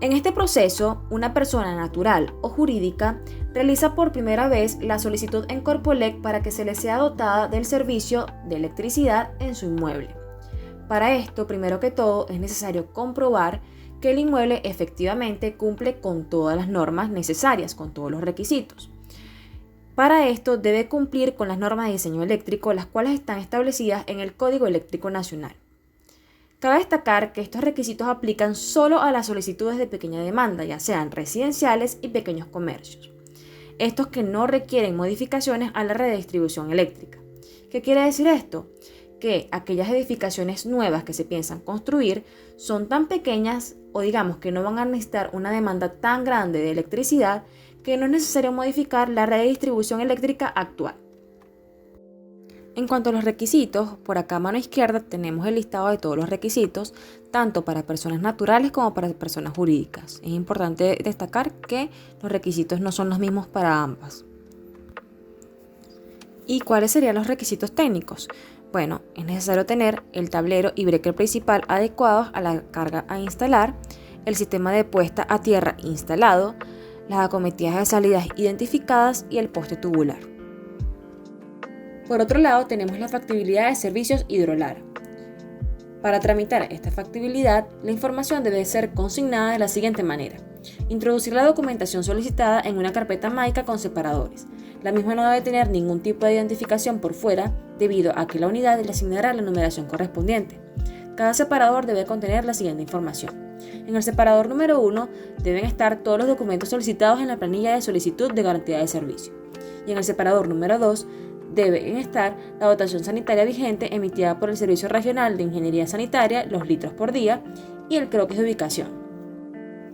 En este proceso, una persona natural o jurídica realiza por primera vez la solicitud en Corpolec para que se le sea dotada del servicio de electricidad en su inmueble. Para esto, primero que todo, es necesario comprobar que el inmueble efectivamente cumple con todas las normas necesarias, con todos los requisitos. Para esto, debe cumplir con las normas de diseño eléctrico, las cuales están establecidas en el Código Eléctrico Nacional. Cabe destacar que estos requisitos aplican solo a las solicitudes de pequeña demanda, ya sean residenciales y pequeños comercios. Estos que no requieren modificaciones a la red de distribución eléctrica. ¿Qué quiere decir esto? Que aquellas edificaciones nuevas que se piensan construir son tan pequeñas o digamos que no van a necesitar una demanda tan grande de electricidad que no es necesario modificar la red de distribución eléctrica actual. En cuanto a los requisitos, por acá a mano izquierda tenemos el listado de todos los requisitos, tanto para personas naturales como para personas jurídicas. Es importante destacar que los requisitos no son los mismos para ambas. ¿Y cuáles serían los requisitos técnicos? Bueno, es necesario tener el tablero y breaker principal adecuados a la carga a instalar, el sistema de puesta a tierra instalado, las acometidas de salidas identificadas y el poste tubular. Por otro lado, tenemos la factibilidad de servicios hidrolar. Para tramitar esta factibilidad, la información debe ser consignada de la siguiente manera. Introducir la documentación solicitada en una carpeta MAICA con separadores. La misma no debe tener ningún tipo de identificación por fuera, debido a que la unidad le asignará la numeración correspondiente. Cada separador debe contener la siguiente información. En el separador número 1 deben estar todos los documentos solicitados en la planilla de solicitud de garantía de servicio. Y en el separador número 2 deben estar la dotación sanitaria vigente emitida por el Servicio Regional de Ingeniería Sanitaria, los litros por día, y el croquis de ubicación.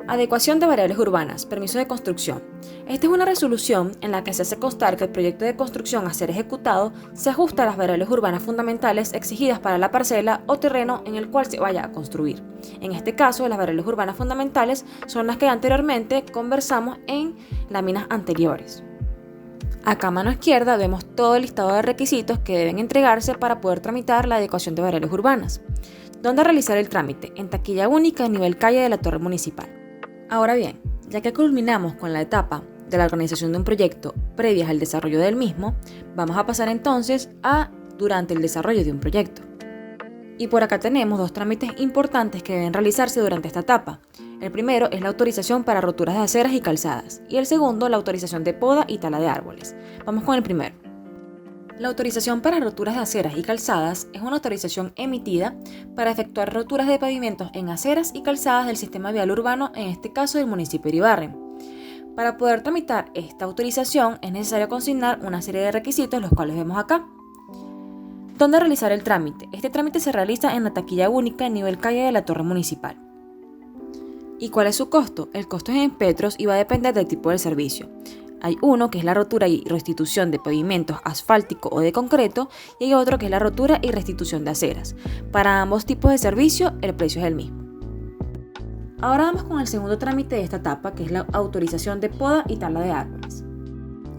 Adecuación de variables urbanas, permiso de construcción. Esta es una resolución en la que se hace constar que el proyecto de construcción a ser ejecutado se ajusta a las variables urbanas fundamentales exigidas para la parcela o terreno en el cual se vaya a construir. En este caso, las variables urbanas fundamentales son las que anteriormente conversamos en láminas anteriores. Acá a mano izquierda vemos todo el listado de requisitos que deben entregarse para poder tramitar la adecuación de variables urbanas. ¿Dónde realizar el trámite? En taquilla única a nivel calle de la torre municipal. Ahora bien, ya que culminamos con la etapa de la organización de un proyecto previas al desarrollo del mismo, vamos a pasar entonces a durante el desarrollo de un proyecto. Y por acá tenemos dos trámites importantes que deben realizarse durante esta etapa. El primero es la autorización para roturas de aceras y calzadas, y el segundo la autorización de poda y tala de árboles. Vamos con el primero. La autorización para roturas de aceras y calzadas es una autorización emitida para efectuar roturas de pavimentos en aceras y calzadas del sistema vial urbano, en este caso del municipio de Iribarren. Para poder tramitar esta autorización es necesario consignar una serie de requisitos, los cuales vemos acá. ¿Dónde realizar el trámite? Este trámite se realiza en la taquilla única en nivel calle de la torre municipal. ¿Y cuál es su costo? El costo es en petros y va a depender del tipo de servicio. Hay uno que es la rotura y restitución de pavimentos asfáltico o de concreto, y hay otro que es la rotura y restitución de aceras. Para ambos tipos de servicio, el precio es el mismo. Ahora vamos con el segundo trámite de esta etapa, que es la autorización de poda y tala de árboles.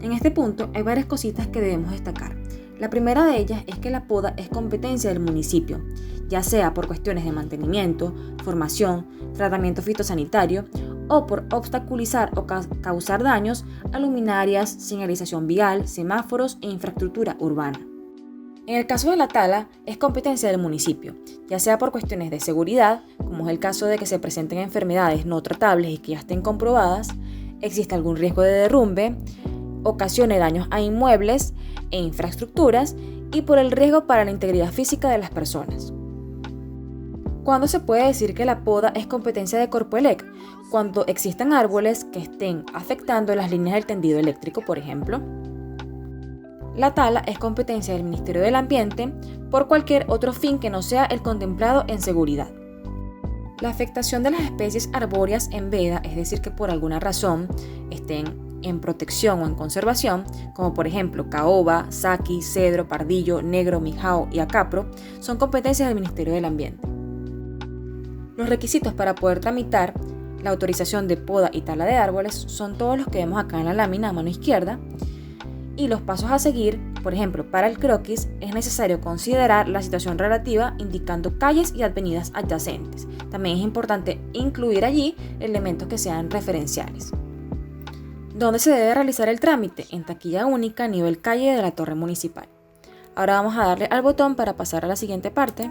En este punto hay varias cositas que debemos destacar. La primera de ellas es que la poda es competencia del municipio, ya sea por cuestiones de mantenimiento, formación, tratamiento fitosanitario o por obstaculizar o causar daños a luminarias, señalización vial, semáforos e infraestructura urbana. En el caso de la tala, es competencia del municipio, ya sea por cuestiones de seguridad, como es el caso de que se presenten enfermedades no tratables y que ya estén comprobadas, existe algún riesgo de derrumbe, ocasione daños a inmuebles e infraestructuras y por el riesgo para la integridad física de las personas. ¿Cuándo se puede decir que la poda es competencia de Corpoelec? Cuando existan árboles que estén afectando las líneas del tendido eléctrico, por ejemplo. La tala es competencia del Ministerio del Ambiente por cualquier otro fin que no sea el contemplado en seguridad. La afectación de las especies arbóreas en veda, es decir, que por alguna razón estén en protección o en conservación, como por ejemplo caoba, saqui, cedro, pardillo, negro, mijao y acapro, son competencias del Ministerio del Ambiente. Los requisitos para poder tramitar la autorización de poda y tala de árboles son todos los que vemos acá en la lámina a mano izquierda, y los pasos a seguir, por ejemplo, para el croquis es necesario considerar la situación relativa indicando calles y avenidas adyacentes. También es importante incluir allí elementos que sean referenciales. ¿Dónde se debe realizar el trámite? En taquilla única a nivel calle de la torre municipal. Ahora vamos a darle al botón para pasar a la siguiente parte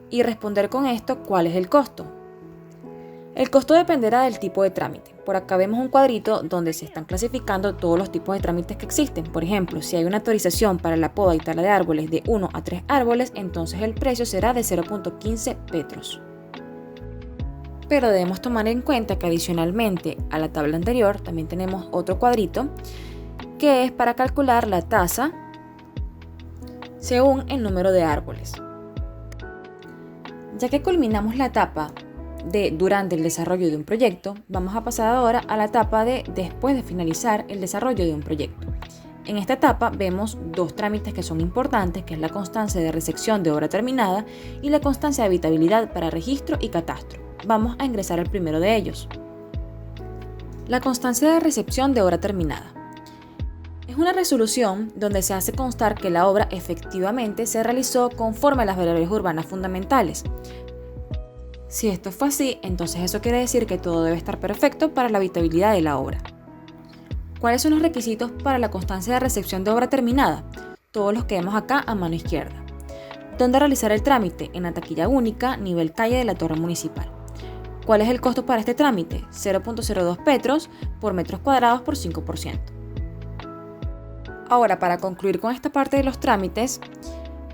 y responder con esto cuál es el costo. El costo dependerá del tipo de trámite. Por acá vemos un cuadrito donde se están clasificando todos los tipos de trámites que existen. Por ejemplo, si hay una autorización para la poda y tala de árboles de 1 a 3 árboles, entonces el precio será de 0.15 petros. Pero debemos tomar en cuenta que adicionalmente a la tabla anterior también tenemos otro cuadrito que es para calcular la tasa según el número de árboles. Ya que culminamos la etapa de durante el desarrollo de un proyecto, vamos a pasar ahora a la etapa de después de finalizar el desarrollo de un proyecto. En esta etapa vemos dos trámites que son importantes, que es la constancia de recepción de obra terminada y la constancia de habitabilidad para registro y catastro. Vamos a ingresar al primero de ellos. La constancia de recepción de obra terminada. Es una resolución donde se hace constar que la obra efectivamente se realizó conforme a las variables urbanas fundamentales. Si esto fue así, entonces eso quiere decir que todo debe estar perfecto para la habitabilidad de la obra. ¿Cuáles son los requisitos para la constancia de recepción de obra terminada? Todos los que vemos acá a mano izquierda. ¿Dónde realizar el trámite? En la taquilla única, nivel calle de la torre municipal. ¿Cuál es el costo para este trámite? 0.02 petros por metros cuadrados por 5%. Ahora, para concluir con esta parte de los trámites,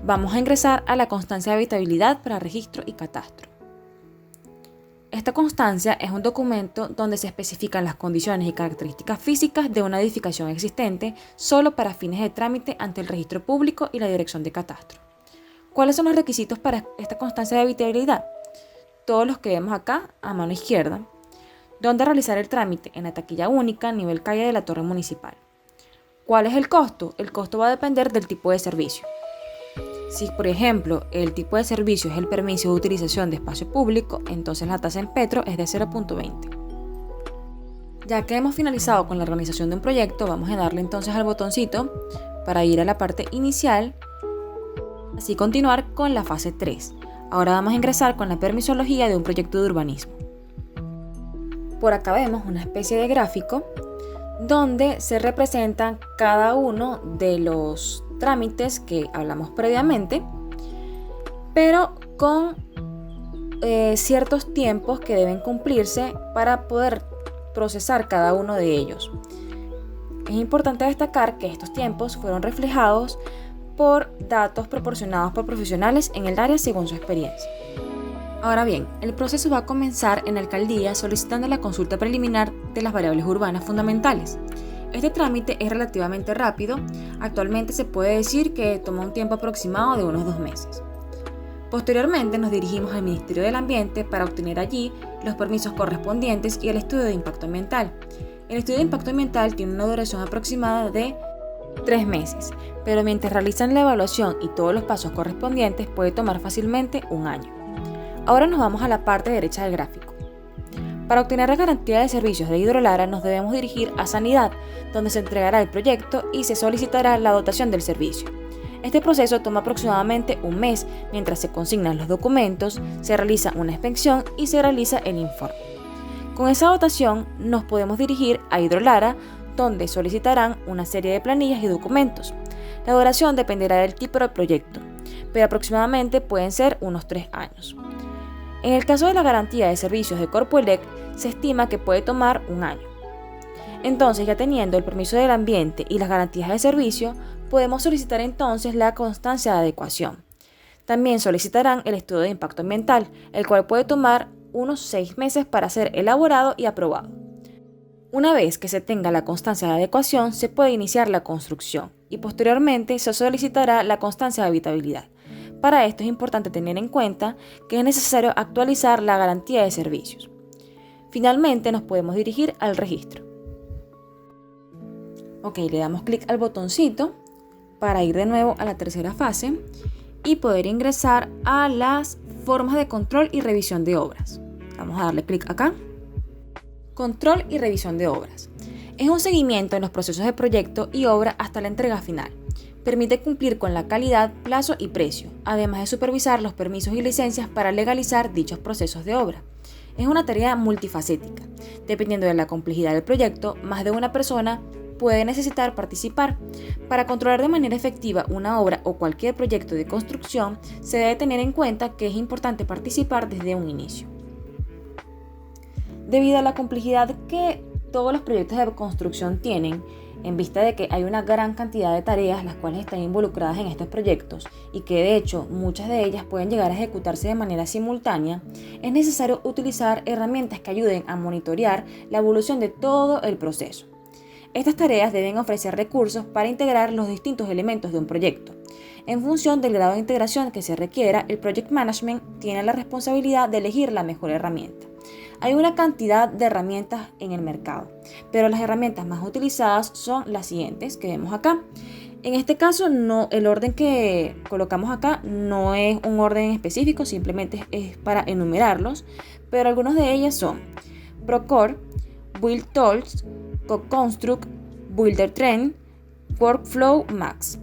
vamos a ingresar a la constancia de habitabilidad para registro y catastro. Esta constancia es un documento donde se especifican las condiciones y características físicas de una edificación existente solo para fines de trámite ante el registro público y la dirección de catastro. ¿Cuáles son los requisitos para esta constancia de habitabilidad? Todos los que vemos acá a mano izquierda. ¿Dónde realizar el trámite? En la taquilla única, nivel calle de la torre municipal. ¿Cuál es el costo? El costo va a depender del tipo de servicio. Si, por ejemplo, el tipo de servicio es el permiso de utilización de espacio público, entonces la tasa en petro es de 0.20. Ya que hemos finalizado con la organización de un proyecto, vamos a darle entonces al botoncito para ir a la parte inicial, así continuar con la fase 3. Ahora vamos a ingresar con la permisología de un proyecto de urbanismo. Por acá vemos una especie de gráfico donde se representan cada uno de los trámites que hablamos previamente, pero con ciertos tiempos que deben cumplirse para poder procesar cada uno de ellos. Es importante destacar que estos tiempos fueron reflejados por datos proporcionados por profesionales en el área según su experiencia. Ahora bien, el proceso va a comenzar en la alcaldía solicitando la consulta preliminar de las variables urbanas fundamentales. Este trámite es relativamente rápido, actualmente se puede decir que toma un tiempo aproximado de unos 2 meses. Posteriormente nos dirigimos al Ministerio del Ambiente para obtener allí los permisos correspondientes y el estudio de impacto ambiental. El estudio de impacto ambiental tiene una duración aproximada de 3 meses, pero mientras realizan la evaluación y todos los pasos correspondientes puede tomar fácilmente 1 año. Ahora nos vamos a la parte derecha del gráfico. Para obtener la garantía de servicios de Hidrolara nos debemos dirigir a Sanidad, donde se entregará el proyecto y se solicitará la dotación del servicio. Este proceso toma aproximadamente 1 mes, mientras se consignan los documentos, se realiza una inspección y se realiza el informe. Con esa dotación nos podemos dirigir a Hidrolara, donde solicitarán una serie de planillas y documentos. La duración dependerá del tipo de proyecto, pero aproximadamente pueden ser unos 3 años. En el caso de la garantía de servicios de Corpoelec, se estima que puede tomar 1 año. Entonces, ya teniendo el permiso del ambiente y las garantías de servicio, podemos solicitar entonces la constancia de adecuación. También solicitarán el estudio de impacto ambiental, el cual puede tomar unos 6 meses para ser elaborado y aprobado. Una vez que se tenga la constancia de adecuación, se puede iniciar la construcción y posteriormente se solicitará la constancia de habitabilidad. Para esto es importante tener en cuenta que es necesario actualizar la garantía de servicios. Finalmente nos podemos dirigir al registro. Ok, le damos clic al botoncito para ir de nuevo a la tercera fase y poder ingresar a las formas de control y revisión de obras. Vamos a darle clic acá. Control y revisión de obras. Es un seguimiento en los procesos de proyecto y obra hasta la entrega final. Permite cumplir con la calidad, plazo y precio, además de supervisar los permisos y licencias para legalizar dichos procesos de obra. Es una tarea multifacética. Dependiendo de la complejidad del proyecto, más de una persona puede necesitar participar. Para controlar de manera efectiva una obra o cualquier proyecto de construcción, se debe tener en cuenta que es importante participar desde un inicio. Debido a la complejidad que todos los proyectos de construcción tienen, en vista de que hay una gran cantidad de tareas las cuales están involucradas en estos proyectos y que de hecho muchas de ellas pueden llegar a ejecutarse de manera simultánea, es necesario utilizar herramientas que ayuden a monitorear la evolución de todo el proceso. Estas tareas deben ofrecer recursos para integrar los distintos elementos de un proyecto. En función del grado de integración que se requiera, el Project Management tiene la responsabilidad de elegir la mejor herramienta. Hay una cantidad de herramientas en el mercado, pero las herramientas más utilizadas son las siguientes que vemos acá. En este caso, el orden que colocamos acá no es un orden específico, simplemente es para enumerarlos, pero algunas de ellas son Procore, Build Tools, CoConstruct, Buildertrend, Workflow Max.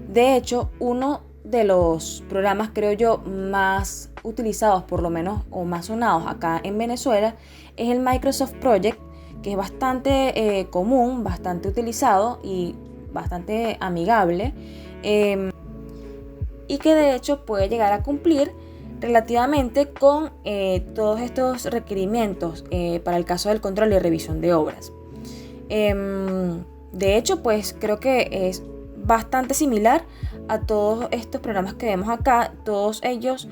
De hecho, uno de los programas, creo yo, más utilizados por lo menos o más sonados acá en Venezuela es el Microsoft Project, que es bastante común, bastante utilizado y bastante amigable, y que de hecho puede llegar a cumplir relativamente con todos estos requerimientos para el caso del control y revisión de obras. De hecho, pues creo que es bastante similar a todos estos programas que vemos acá. Todos ellos,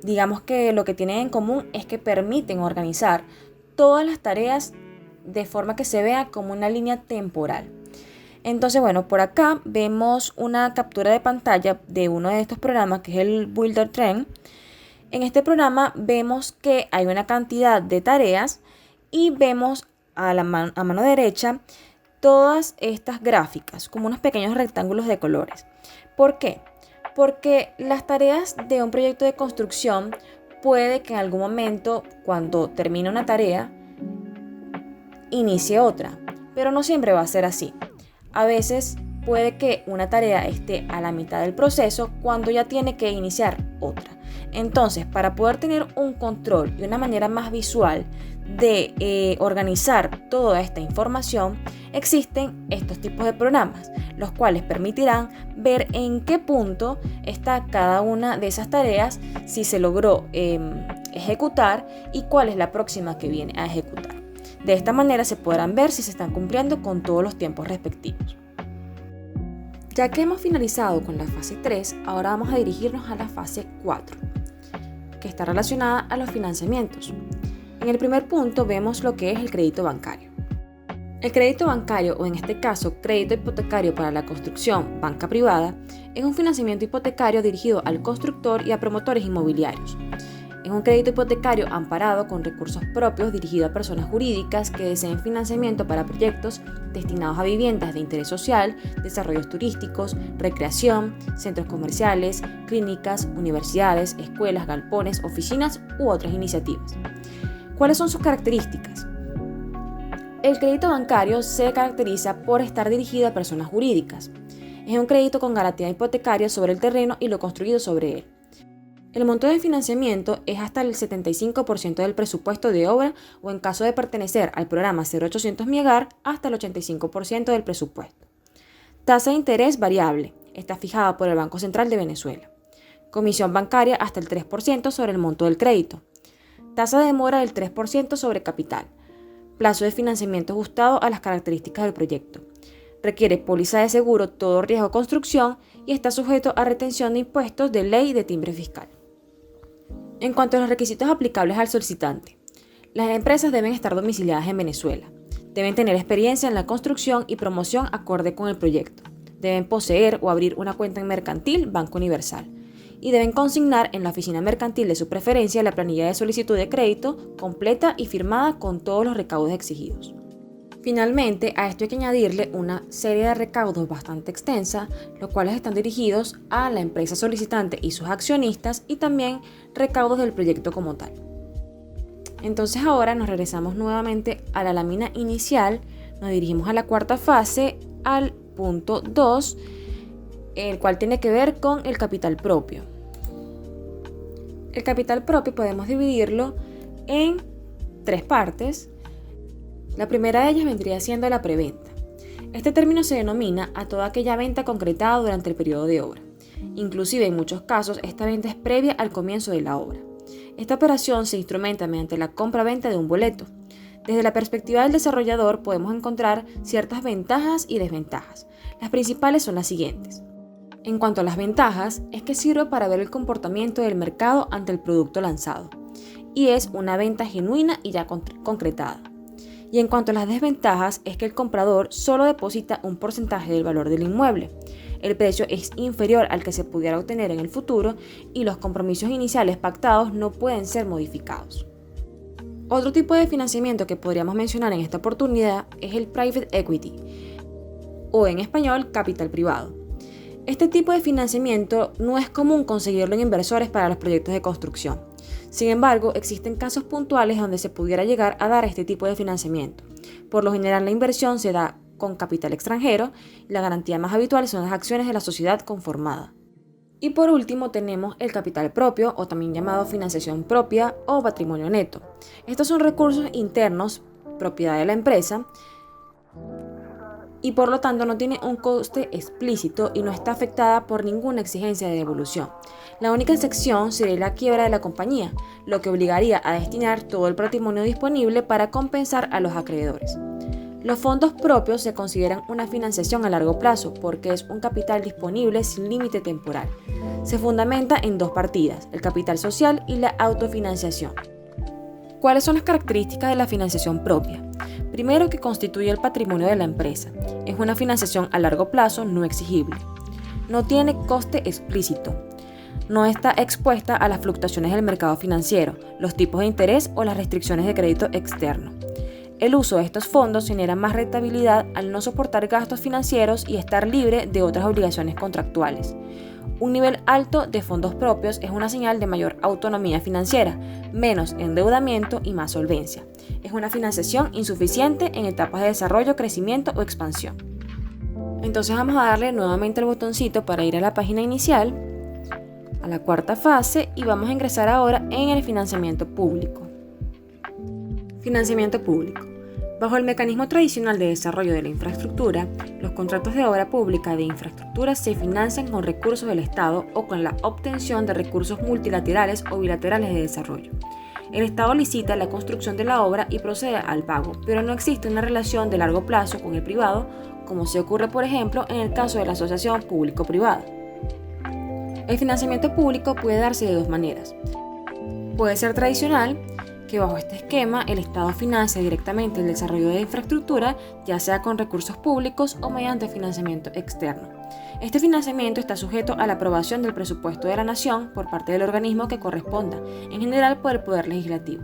digamos que lo que tienen en común es que permiten organizar todas las tareas de forma que se vea como una línea temporal. Entonces, bueno, por acá vemos una captura de pantalla de uno de estos programas, que es el Buildertrend. En este programa vemos que hay una cantidad de tareas y vemos a mano derecha todas estas gráficas como unos pequeños rectángulos de colores. ¿Por qué? Porque las tareas de un proyecto de construcción puede que en algún momento, cuando termine una tarea, inicie otra, pero no siempre va a ser así. A veces puede que una tarea esté a la mitad del proceso cuando ya tiene que iniciar otra. Entonces, para poder tener un control y una manera más visual de organizar toda esta información, existen estos tipos de programas, los cuales permitirán ver en qué punto está cada una de esas tareas, si se logró ejecutar y cuál es la próxima que viene a ejecutar. De esta manera se podrán ver si se están cumpliendo con todos los tiempos respectivos. Ya que hemos finalizado con la fase 3, ahora vamos a dirigirnos a la fase 4, que está relacionada a los financiamientos. En el primer punto vemos lo que es el crédito bancario. El crédito bancario, o en este caso crédito hipotecario para la construcción, banca privada, es un financiamiento hipotecario dirigido al constructor y a promotores inmobiliarios. Es un crédito hipotecario amparado con recursos propios dirigido a personas jurídicas que deseen financiamiento para proyectos destinados a viviendas de interés social, desarrollos turísticos, recreación, centros comerciales, clínicas, universidades, escuelas, galpones, oficinas u otras iniciativas. ¿Cuáles son sus características? El crédito bancario se caracteriza por estar dirigido a personas jurídicas. Es un crédito con garantía hipotecaria sobre el terreno y lo construido sobre él. El monto de financiamiento es hasta el 75% del presupuesto de obra o, en caso de pertenecer al programa 0800 MIEGAR, hasta el 85% del presupuesto. Tasa de interés variable. Está fijada por el Banco Central de Venezuela. Comisión bancaria hasta el 3% sobre el monto del crédito. Tasa de demora del 3% sobre capital. Plazo de financiamiento ajustado a las características del proyecto. Requiere póliza de seguro todo riesgo de construcción y está sujeto a retención de impuestos de ley de timbre fiscal. En cuanto a los requisitos aplicables al solicitante, las empresas deben estar domiciliadas en Venezuela, deben tener experiencia en la construcción y promoción acorde con el proyecto, deben poseer o abrir una cuenta en mercantil Banco Universal y deben consignar en la oficina mercantil de su preferencia la planilla de solicitud de crédito completa y firmada con todos los recaudos exigidos. Finalmente, a esto hay que añadirle una serie de recaudos bastante extensa, los cuales están dirigidos a la empresa solicitante y sus accionistas, y también recaudos del proyecto como tal. Entonces ahora nos regresamos nuevamente a la lámina inicial, nos dirigimos a la cuarta fase, al punto 2, el cual tiene que ver con el capital propio. El capital propio podemos dividirlo en 3 partes. La primera de ellas vendría siendo la preventa. Este término se denomina a toda aquella venta concretada durante el periodo de obra. Inclusive en muchos casos esta venta es previa al comienzo de la obra. Esta operación se instrumenta mediante la compra-venta de un boleto. Desde la perspectiva del desarrollador podemos encontrar ciertas ventajas y desventajas. Las principales son las siguientes. En cuanto a las ventajas, es que sirve para ver el comportamiento del mercado ante el producto lanzado, y es una venta genuina y ya concretada. Y en cuanto a las desventajas, es que el comprador solo deposita un porcentaje del valor del inmueble. El precio es inferior al que se pudiera obtener en el futuro y los compromisos iniciales pactados no pueden ser modificados. Otro tipo de financiamiento que podríamos mencionar en esta oportunidad es el private equity, o en español, capital privado. Este tipo de financiamiento no es común conseguirlo en inversores para los proyectos de construcción. Sin embargo, existen casos puntuales donde se pudiera llegar a dar este tipo de financiamiento. Por lo general, la inversión se da con capital extranjero y la garantía más habitual son las acciones de la sociedad conformada. Y por último tenemos el capital propio, o también llamado financiación propia o patrimonio neto. Estos son recursos internos, propiedad de la empresa, y por lo tanto no tiene un coste explícito y no está afectada por ninguna exigencia de devolución. La única excepción sería la quiebra de la compañía, lo que obligaría a destinar todo el patrimonio disponible para compensar a los acreedores. Los fondos propios se consideran una financiación a largo plazo porque es un capital disponible sin límite temporal. Se fundamenta en dos partidas, el capital social y la autofinanciación. ¿Cuáles son las características de la financiación propia? Primero, que constituye el patrimonio de la empresa. Es una financiación a largo plazo no exigible. No tiene coste explícito. No está expuesta a las fluctuaciones del mercado financiero, los tipos de interés o las restricciones de crédito externo. El uso de estos fondos genera más rentabilidad al no soportar gastos financieros y estar libre de otras obligaciones contractuales. Un nivel alto de fondos propios es una señal de mayor autonomía financiera, menos endeudamiento y más solvencia. Es una financiación insuficiente en etapas de desarrollo, crecimiento o expansión. Entonces vamos a darle nuevamente el botoncito para ir a la página inicial, a la cuarta fase, y vamos a ingresar ahora en el financiamiento público. Financiamiento público. Bajo el mecanismo tradicional de desarrollo de la infraestructura, los contratos de obra pública de infraestructura se financian con recursos del Estado o con la obtención de recursos multilaterales o bilaterales de desarrollo. El Estado licita la construcción de la obra y procede al pago, pero no existe una relación de largo plazo con el privado, como se ocurre, por ejemplo, en el caso de la asociación público-privada. El financiamiento público puede darse de dos maneras. Puede ser tradicional, que bajo este esquema el Estado financia directamente el desarrollo de infraestructura, ya sea con recursos públicos o mediante financiamiento externo. Este financiamiento está sujeto a la aprobación del presupuesto de la Nación por parte del organismo que corresponda, en general por el Poder Legislativo.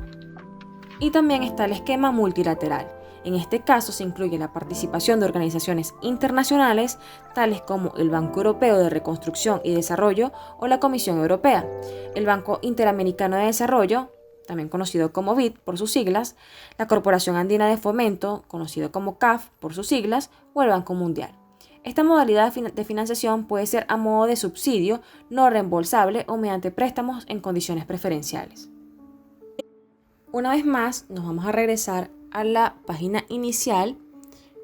Y también está el esquema multilateral. En este caso se incluye la participación de organizaciones internacionales tales como el Banco Europeo de Reconstrucción y Desarrollo o la Comisión Europea, el Banco Interamericano de Desarrollo, también conocido como BID por sus siglas, la Corporación Andina de Fomento, conocido como CAF por sus siglas, o el Banco Mundial. Esta modalidad de financiación puede ser a modo de subsidio, no reembolsable o mediante préstamos en condiciones preferenciales. Una vez más, nos vamos a regresar a la página inicial,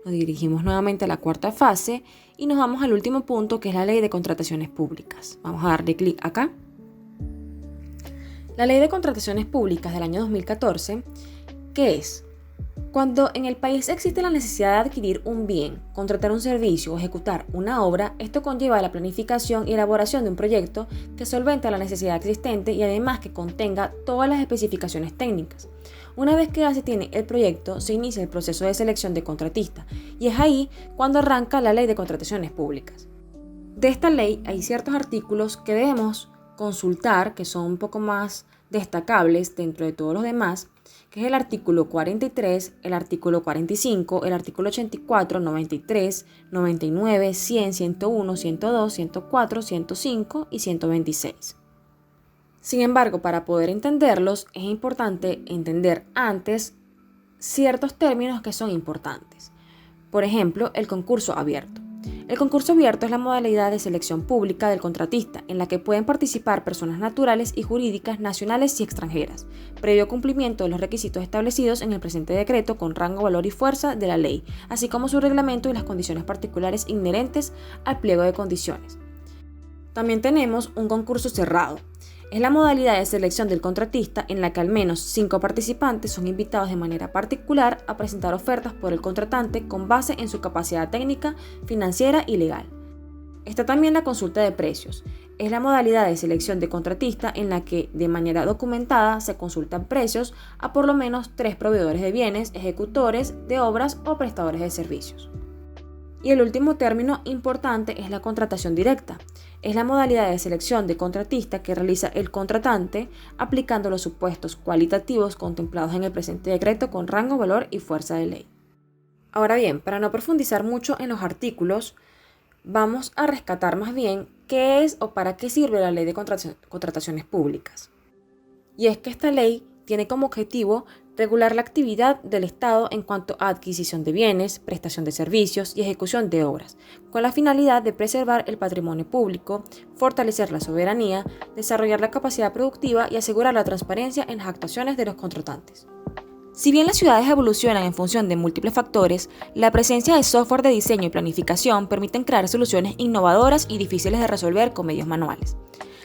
nos dirigimos nuevamente a la cuarta fase y nos vamos al último punto, que es la Ley de Contrataciones Públicas. Vamos a darle clic acá. La Ley de Contrataciones Públicas del año 2014, ¿qué es? Cuando en el país existe la necesidad de adquirir un bien, contratar un servicio o ejecutar una obra, esto conlleva la planificación y elaboración de un proyecto que solventa la necesidad existente y además que contenga todas las especificaciones técnicas. Una vez que ya se tiene el proyecto, se inicia el proceso de selección de contratista y es ahí cuando arranca la Ley de Contrataciones Públicas. De esta ley hay ciertos artículos que debemos consultar, que son un poco más destacables dentro de todos los demás, que es el artículo 43, el artículo 45, el artículo 84, 93, 99, 100, 101, 102, 104, 105 y 126. Sin embargo, para poder entenderlos, es importante entender antes ciertos términos que son importantes. Por ejemplo, el concurso abierto. El concurso abierto es la modalidad de selección pública del contratista en la que pueden participar personas naturales y jurídicas nacionales y extranjeras, previo cumplimiento de los requisitos establecidos en el presente decreto con rango, valor y fuerza de la ley, así como su reglamento y las condiciones particulares inherentes al pliego de condiciones. También tenemos un concurso cerrado. Es la modalidad de selección del contratista en la que al menos 5 participantes son invitados de manera particular a presentar ofertas por el contratante con base en su capacidad técnica, financiera y legal. Está también la consulta de precios. Es la modalidad de selección de contratista en la que de manera documentada se consultan precios a por lo menos 3 proveedores de bienes, ejecutores de obras o prestadores de servicios. Y el último término importante es la contratación directa. Es la modalidad de selección de contratista que realiza el contratante aplicando los supuestos cualitativos contemplados en el presente decreto con rango, valor y fuerza de ley. Ahora bien, para no profundizar mucho en los artículos, vamos a rescatar más bien qué es o para qué sirve la Ley de Contrataciones Públicas. Y es que esta ley tiene como objetivo regular la actividad del Estado en cuanto a adquisición de bienes, prestación de servicios y ejecución de obras, con la finalidad de preservar el patrimonio público, fortalecer la soberanía, desarrollar la capacidad productiva y asegurar la transparencia en las actuaciones de los contratantes. Si bien las ciudades evolucionan en función de múltiples factores, la presencia de software de diseño y planificación permiten crear soluciones innovadoras y difíciles de resolver con medios manuales.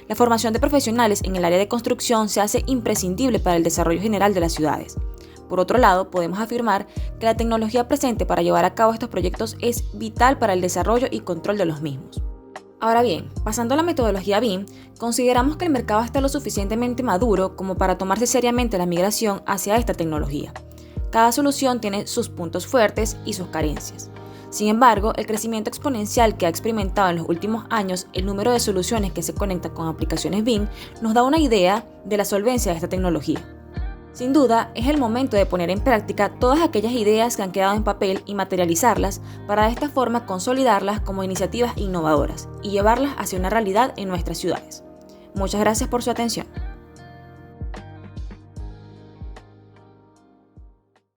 La formación de profesionales en el área de construcción se hace imprescindible para el desarrollo general de las ciudades. Por otro lado, podemos afirmar que la tecnología presente para llevar a cabo estos proyectos es vital para el desarrollo y control de los mismos. Ahora bien, pasando a la metodología BIM, consideramos que el mercado está lo suficientemente maduro como para tomarse seriamente la migración hacia esta tecnología. Cada solución tiene sus puntos fuertes y sus carencias. Sin embargo, el crecimiento exponencial que ha experimentado en los últimos años el número de soluciones que se conectan con aplicaciones BIM nos da una idea de la solvencia de esta tecnología. Sin duda, es el momento de poner en práctica todas aquellas ideas que han quedado en papel y materializarlas para de esta forma consolidarlas como iniciativas innovadoras y llevarlas hacia una realidad en nuestras ciudades. Muchas gracias por su atención.